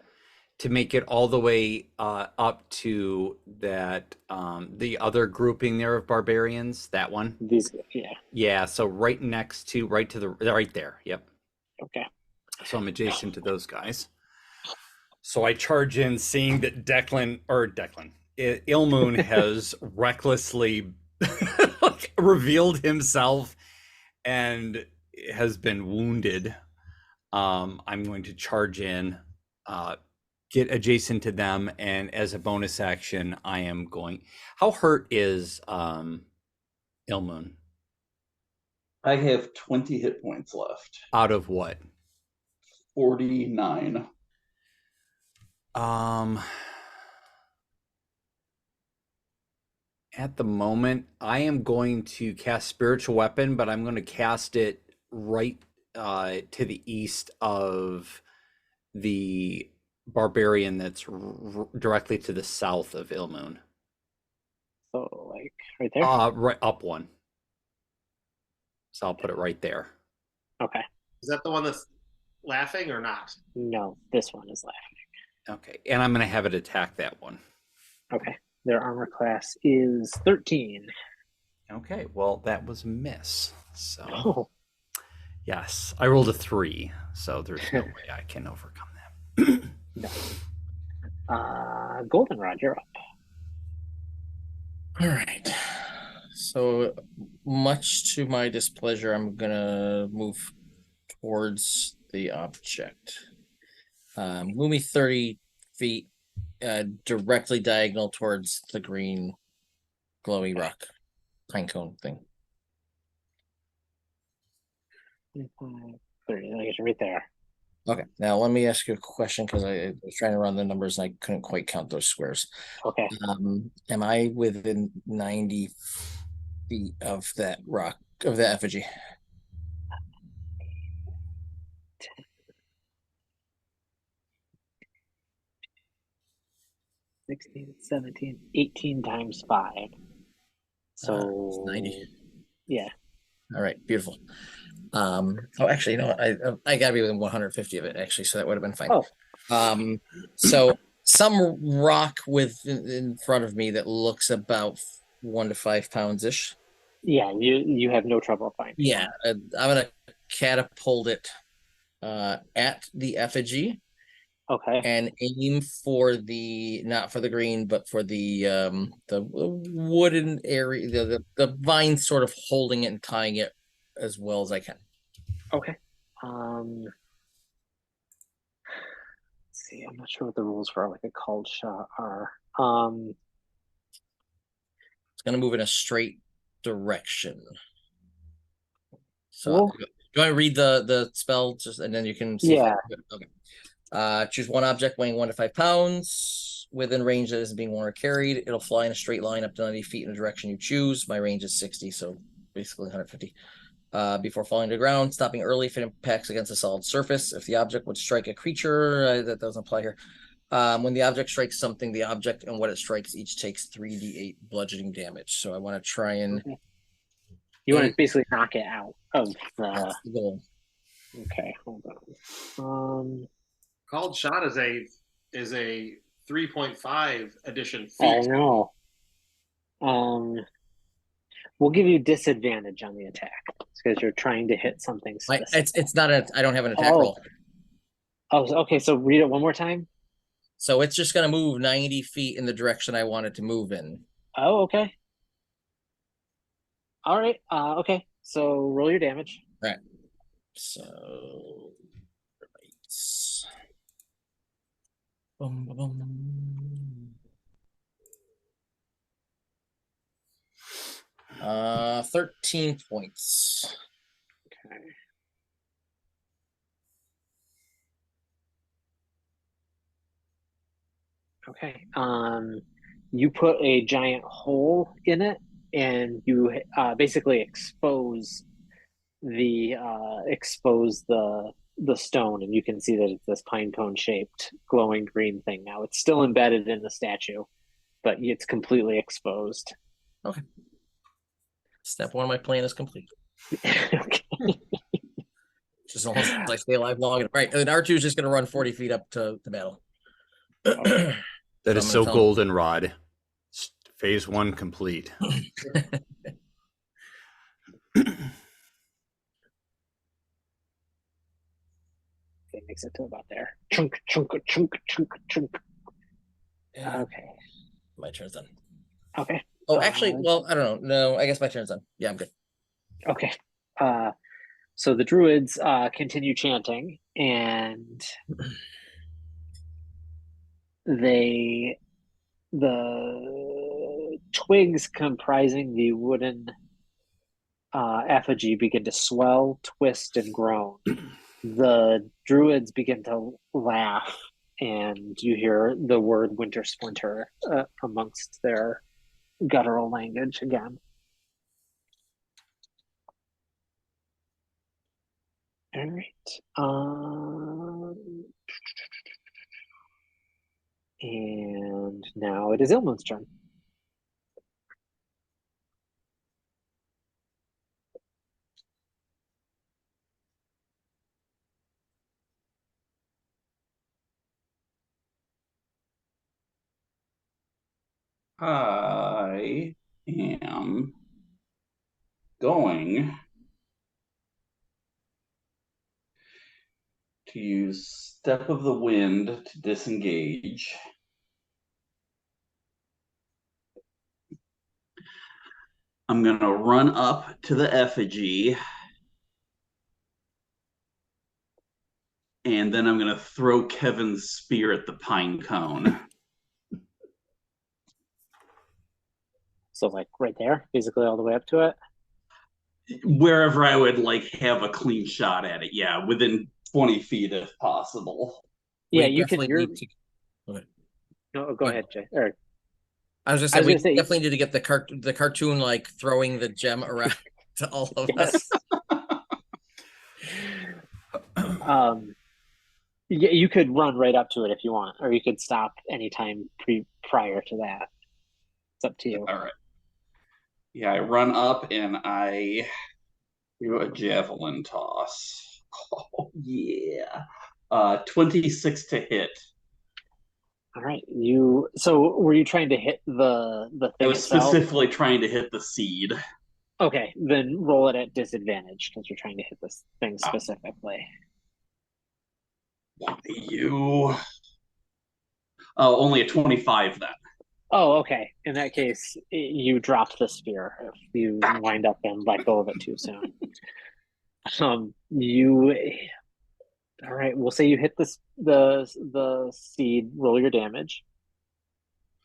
to make it all the way up to that the other grouping there of barbarians. That one. These, yeah. Yeah. So right next to, right there. Yep. Okay. So I'm adjacent to those guys. So I charge in, seeing that Ilmoon has recklessly revealed himself and has been wounded. I'm going to charge in, get adjacent to them, and as a bonus action, I am going. How hurt is Ilmoon? I have 20 hit points left. Out of what? 49. At the moment, I am going to cast Spiritual Weapon, but I'm going to cast it right to the east of the barbarian that's directly to the south of Ilmoon. So, like, right there? Right up one. So I'll put it right there. Okay. Is that the one that's laughing or not? No, this one is laughing. Okay, and I'm going to have it attack that one. Okay. Their armor class is 13. Okay, well, that was a miss. So, Oh, yes, I rolled a 3, so there's no way I can overcome that. no. Goldenrod, you're up. All right. So much to my displeasure, I'm gonna move towards the object. Move me 30 feet, directly diagonal towards the green glowy rock pine cone thing. 30, I guess right there. Okay, now let me ask you a question because I was trying to run the numbers and I couldn't quite count those squares. Okay. Am I within 90 feet of that rock, of the effigy? 16, 17, 18 times 5. So 90. Yeah. All right, beautiful. Oh, actually, you know what? I gotta be within 150 of it, actually, so that would have been fine. Oh. So some rock in front of me that looks about 1 to 5 pounds ish. Yeah, you have no trouble finding. Yeah, I'm gonna catapult it at the effigy. Okay. And aim for not for the green, but for the wooden area, the vine sort of holding it and tying it as well as I can. Okay. Let's see. I'm not sure what the rules for like a called shot are. It's gonna move in a straight direction. So Well, do you want to read the spell just and then you can see? Yeah. Okay. Choose one object weighing 1 to 5 pounds within range that isn't being worn or carried. It'll fly in a straight line up to 90 feet in the direction you choose. My range is 60, so basically 150. Before falling to the ground, stopping early if it impacts against a solid surface. If the object would strike a creature, that doesn't apply here. When the object strikes something, the object and what it strikes each takes 3d8 bludgeoning damage. So I want to try and you want to basically knock it out of that's the. the goal. Okay, hold on. Called shot is a 3.5 edition I feat. know. We'll give you disadvantage on the attack because you're trying to hit something specific. It's not I don't have an attack Oh. roll. Oh, okay. So read it one more time. So it's just gonna move 90 feet in the direction I want it to move in. Oh, okay. All right. Okay. So roll your damage. Right. So right. Boom, boom, boom. 13 points. Okay. Okay. you put a giant hole in it, and you basically expose the stone, and you can see that it's this pine cone shaped glowing green thing. Now it's still embedded in the statue, but it's completely exposed. Okay. Step one of my plan is complete. Okay. Just as long as I stay alive long enough. Right. And R2 is just going to run 40 feet up to the battle. That I'm is gonna so tell him- goldenrod. Phase 1 complete. It makes it to about there. Chunk, chunk, chunk, chunk, chunk. Yeah, Okay. my turn's done. Okay. Oh, actually, well, I don't know. No, I guess my turn's done. Yeah, I'm good. Okay. So the druids continue chanting, and the twigs comprising the wooden effigy begin to swell, twist, and groan. The druids begin to laugh, and you hear the word winter splinter amongst their guttural language again. All right. And now it is Ilman's turn. I am going to use Step of the Wind to disengage. I'm going to run up to the effigy, and then I'm going to throw Kevin's spear at the pine cone. So like right there, basically all the way up to it. Wherever I would like have a clean shot at it. Yeah, within 20 feet if possible. Yeah, We you can. definitely need to. Okay. No, go ahead, Jay. Or I was just I saying was we gonna say- definitely need to get the cartoon like throwing the gem around to all of us. yes. Yeah, you could run right up to it if you want, or you could stop anytime prior to that. It's up to you. All right. Yeah, I run up and I do a javelin toss. Oh, yeah. 26 to hit. All right. So were you trying to hit the I thing was itself? specifically trying to hit the seed. Okay, then roll it at disadvantage because you're trying to hit this thing specifically. You. Oh, only a 25 then. Oh, okay. In that case, you dropped the spear if you wind up and let go of it too soon. You. All right. We'll say you hit the seed. Roll your damage.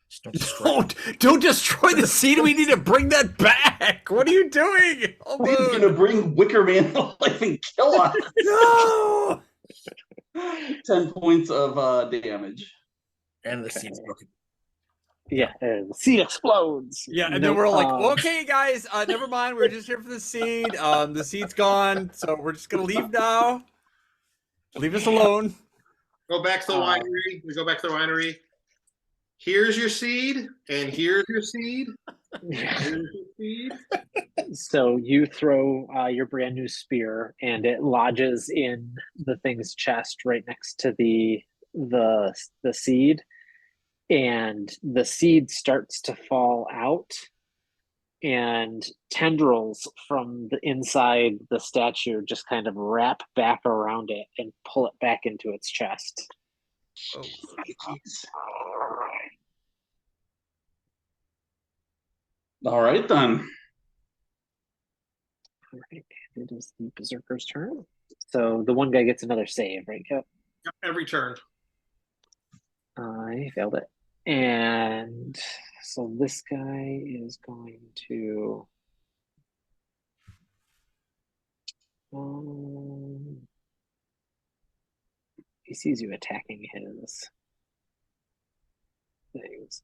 Just don't destroy it. Don't destroy the seed. We need to bring that back. What are you doing? He's gonna bring Wicker Man to life and kill us. No. 10 points of damage. And the seed's broken. Yeah, and the seed explodes. Yeah, and then Nope, we're all like, okay, guys, never mind. We're just here for the seed. The seed's gone, so we're just gonna leave now. Leave us alone. Go back to the winery. We go back to the winery. Here's your seed, and here's your seed. Here's your seed. So you throw your brand new spear, and it lodges in the thing's chest right next to the seed, and the seed starts to fall out, and tendrils from the inside the statue just kind of wrap back around it and pull it back into its chest. Oh. All right then. All right, it is the berserker's turn. So the one guy gets another save, right? Yep. Every turn. I failed it. And so this guy is going to he sees you attacking his things.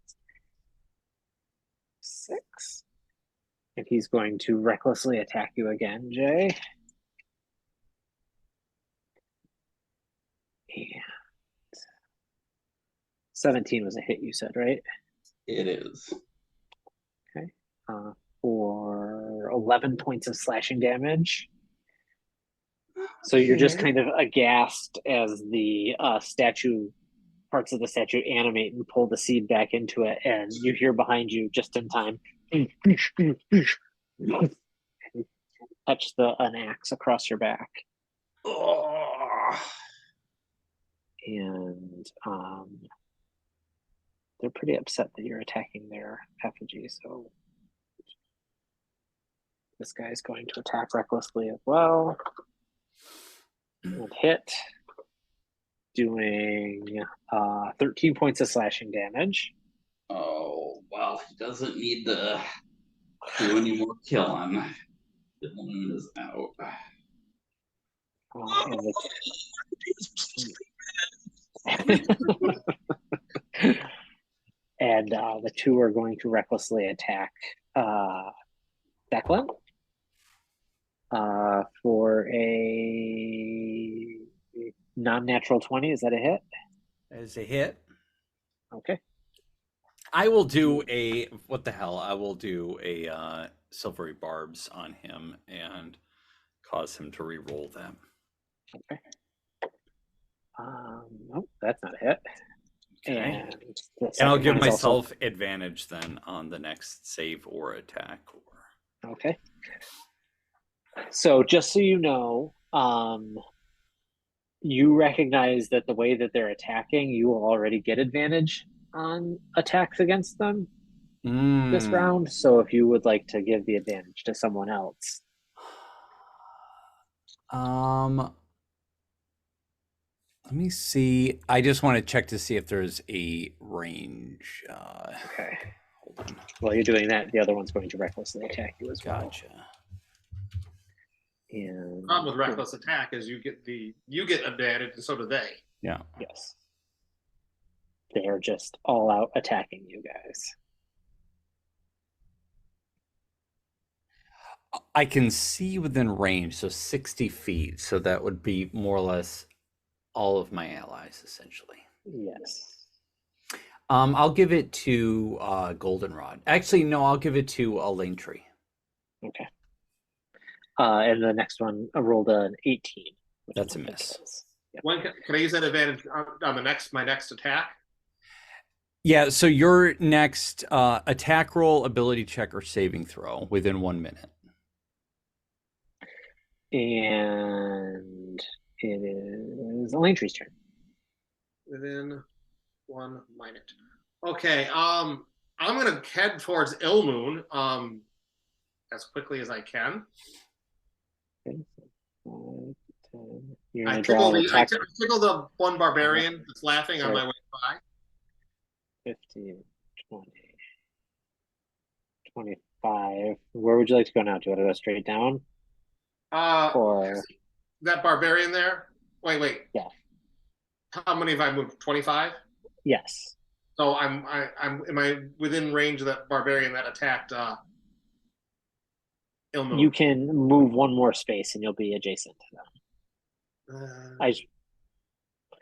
attacks. And he's going to recklessly attack you again, Jay. And 17 was a hit, you said, right? It is. For 11 points of slashing damage. So you're just kind of aghast as the parts of the statue animate and pull the seed back into it, and you hear behind you just in time touch an axe across your back. Oh. And they're pretty upset that you're attacking their effigy, so this guy's going to attack recklessly as well. And hit, doing 13 points of slashing damage. Oh, well, he doesn't need to do any more killing. The balloon is out. And the two are going to recklessly attack Declan for a non-natural 20. Is that a hit? That is a hit. Okay. I will do a I will do a silvery barbs on him and cause him to re-roll them. Okay. Nope, that's not a hit. Okay. And I'll give myself advantage then on the next save or attack. Okay. So just so you know, you recognize that the way that they're attacking, you will already get advantage on attacks against them this round. So if you would like to give the advantage to someone else. Let me see. I just want to check to see if there's a range. Okay. Hold on. While you're doing that, the other one's going to recklessly attack you as well. Gotcha. And The problem with reckless attack is you get advantage, and so do they. Yeah. yes, they are just all out attacking you guys. I can see within range, so 60 feet. So that would be more or less all of my allies, essentially. Yes. I'll give it to Goldenrod. Actually, no, I'll give it to Lane Tree. Okay. And the next one, I rolled an 18. That's a miss. Yep. When can I use that advantage on my next attack? Yeah, so your next attack roll, ability check, or saving throw within 1 minute. And it is Lane Tree's turn. Within 1 minute. Okay. I'm gonna head towards Ilmoon as quickly as I can. Okay. 5, 10. You're I gonna draw an attack. tickle the one barbarian that's laughing on my way by. 15, 20, 25. Where would you like to go now? Do you want to go straight down? Or that barbarian there? Wait. Yeah. How many have I moved? 25? yes. So am I within range of that barbarian that attacked Ilmoon? You can move one more space and you'll be adjacent to them. I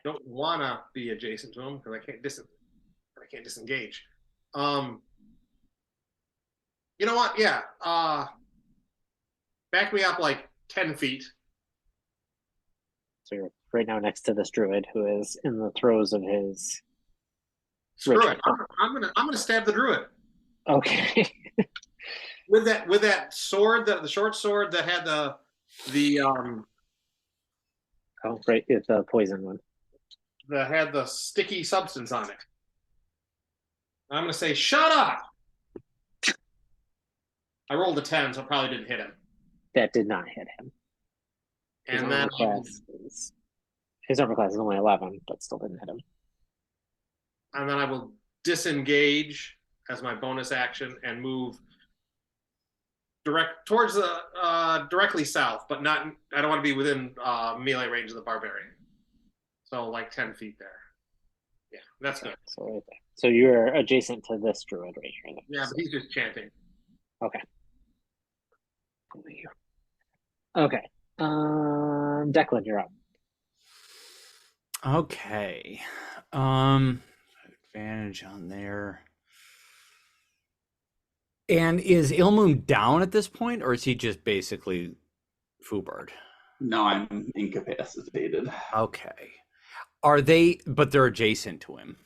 don't want to be adjacent to him because I can't disengage. You know what? Yeah. Back me up like 10 feet. So you're right now next to this druid who is in the throes of his. Screw it. I'm gonna stab the druid. Okay. with that sword, the short sword that had the oh, right, it's the poison one. That had the sticky substance on it. I'm gonna say, shut up. I rolled a 10, so it probably didn't hit him. That did not hit him. His And then his armor class is only 11, but still didn't hit him. And then I will disengage as my bonus action and move towards the directly south, but not. I don't want to be within melee range of the barbarian. So like 10 feet there. Yeah, that's good. So right there. So you're adjacent to this druid right here. Yeah, but he's just chanting. Okay. Okay. Declan, you're up. Okay. Advantage on there. And is Ilmoon down at this point, or is he just basically foobarred? No, I'm incapacitated. Okay. Are they, but they're adjacent to him.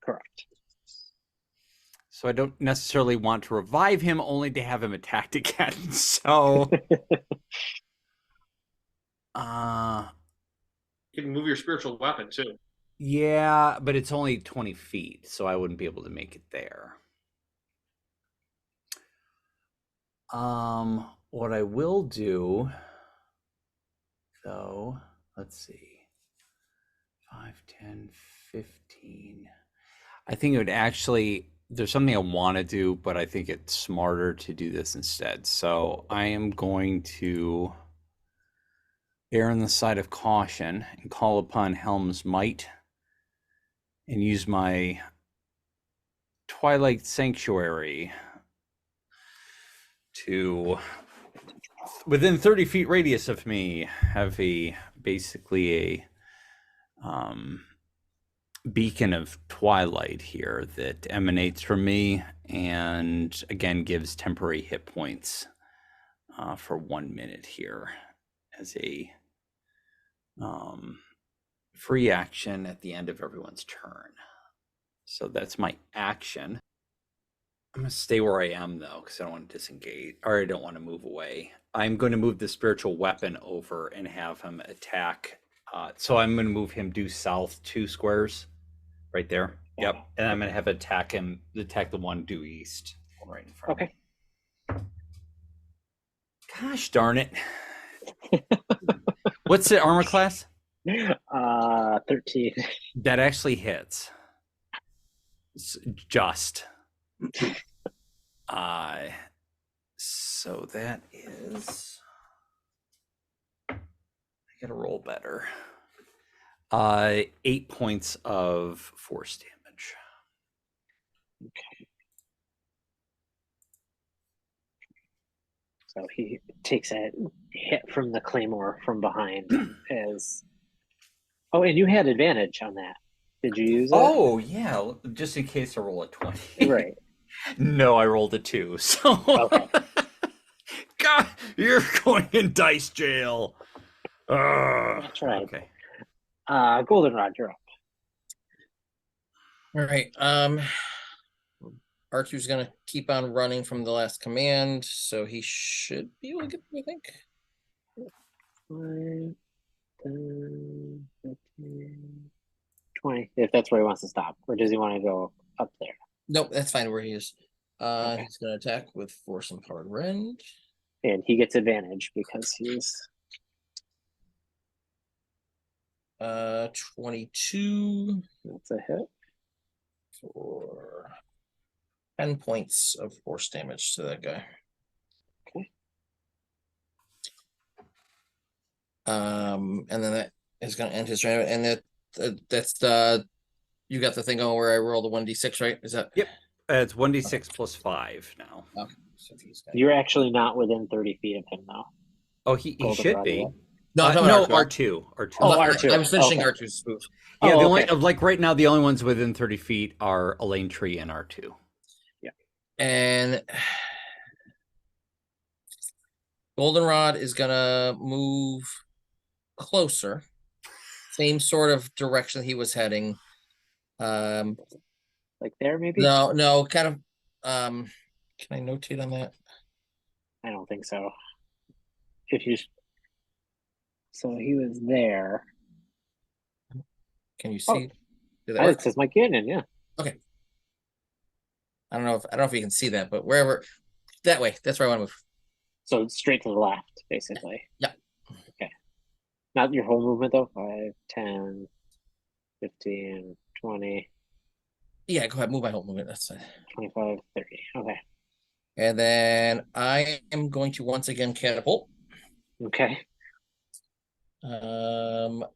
Correct. So I don't necessarily want to revive him, only to have him attacked again. So, You can move your spiritual weapon too. yeah, but it's only 20 feet, so I wouldn't be able to make it there. What I will do, though, let's see, 5, 10, 15. I think it would actually, there's something I want to do, but I think it's smarter to do this instead. So I am going to err on the side of caution and call upon Helm's Might and use my Twilight Sanctuary to, within 30 feet radius of me, have basically a beacon of twilight here that emanates from me and again gives temporary hit points for 1 minute here as a free action at the end of everyone's turn. So that's my action. I'm going to stay where I am, though, because I don't want to disengage, or I don't want to move away. I'm going to move the spiritual weapon over and have him attack. So I'm going to move him due south 2 squares, right there. Yep. And I'm going to have attack the one due east, right in front. Okay. Of me. Gosh darn it! What's the armor class? 13. That actually hits. Just. So that is. I gotta roll better. 8 points of force damage. Okay. So he takes a hit from the claymore from behind as. Oh, and you had advantage on that. Did you use it? Oh yeah, just in case I roll a 20. Right. No, I rolled a 2. So Okay. God, you're going in dice jail. That's right. Okay. Goldenrod, you're up. All right. R2's gonna keep on running from the last command, so he should be able to get through, I think. 5, 10, 15, 20. If that's where he wants to stop, or does he want to go up there? Nope, that's fine where he is. Okay. He's gonna attack with Force Empowered Rend. And he gets advantage because he's 22 that's a hit. for 10 points of force damage to that guy. Okay. And then that is gonna end his turn. And that's the you got the thing going where I roll the 1d6, right? Is that Yep. It's 1d6 plus 5 now. okay? So he's got... You're actually not within 30 feet of him, though. Oh, he should Goldenrod, be. yeah. No, I'm talking No, about R2. R2. Oh, R2. I was finishing Okay. R2's spoof. Yeah, Oh, the only okay. like right now the only ones within 30 feet are Elaine Tree and R2. And Goldenrod is gonna move closer, same sort of direction he was heading. Like there, maybe? No, kind of. Can I notate on that? I don't think so. If you. So he was there. Can you Oh, see? Did that It work? says Mike Gannon, yeah. I don't know if you can see that, but wherever that way, that's where I want to move. So straight to the left, basically. Yeah. Okay. Not your whole movement, though? 5, 10, 15, 20, Yeah, go ahead, move my whole movement. That's it. 25, 30. Okay. And then I am going to once again catapult. Okay. But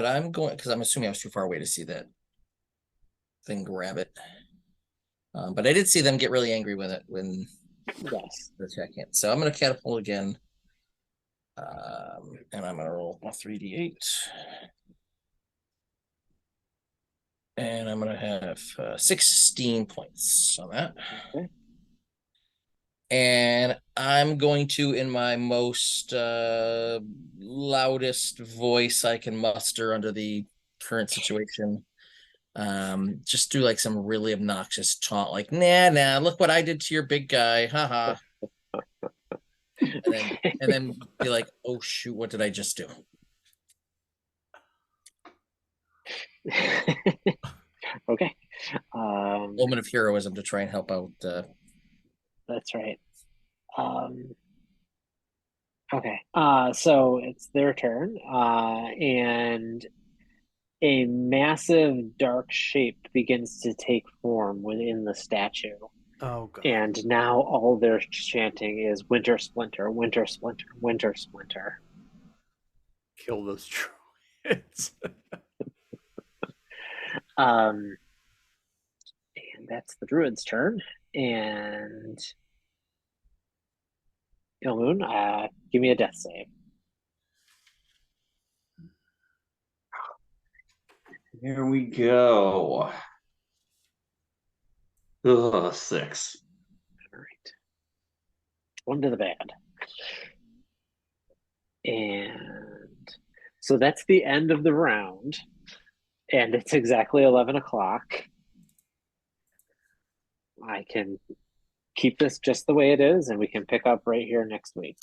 I'm going because I'm assuming I was too far away to see that thing grab it. But I did see them get really angry with it when Yes. The attack can't. So I'm gonna catapult again. And I'm gonna roll a 3d8. And I'm gonna have 16 points on that. Okay. And I'm going to, in my most loudest voice I can muster under the current situation, just do like some really obnoxious taunt, like nah, look what I did to your big guy, haha. And then be like, oh shoot, what did I just do? Okay. Moment of heroism to try and help out. That's right. Okay. So it's their turn. And a massive dark shape begins to take form within the statue. Oh god. And now all they're chanting is Winter Splinter, Winter Splinter, Winter Splinter. Kill those druids. And that's the druid's turn. And Ilmoon, give me a death save. Here we go. Ugh, 6. All right. One to the bad. And so that's the end of the round. And it's exactly 11 o'clock. I can keep this just the way it is, and we can pick up right here next week.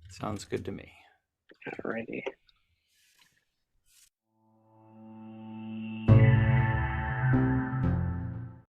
Sounds good to me. Alrighty.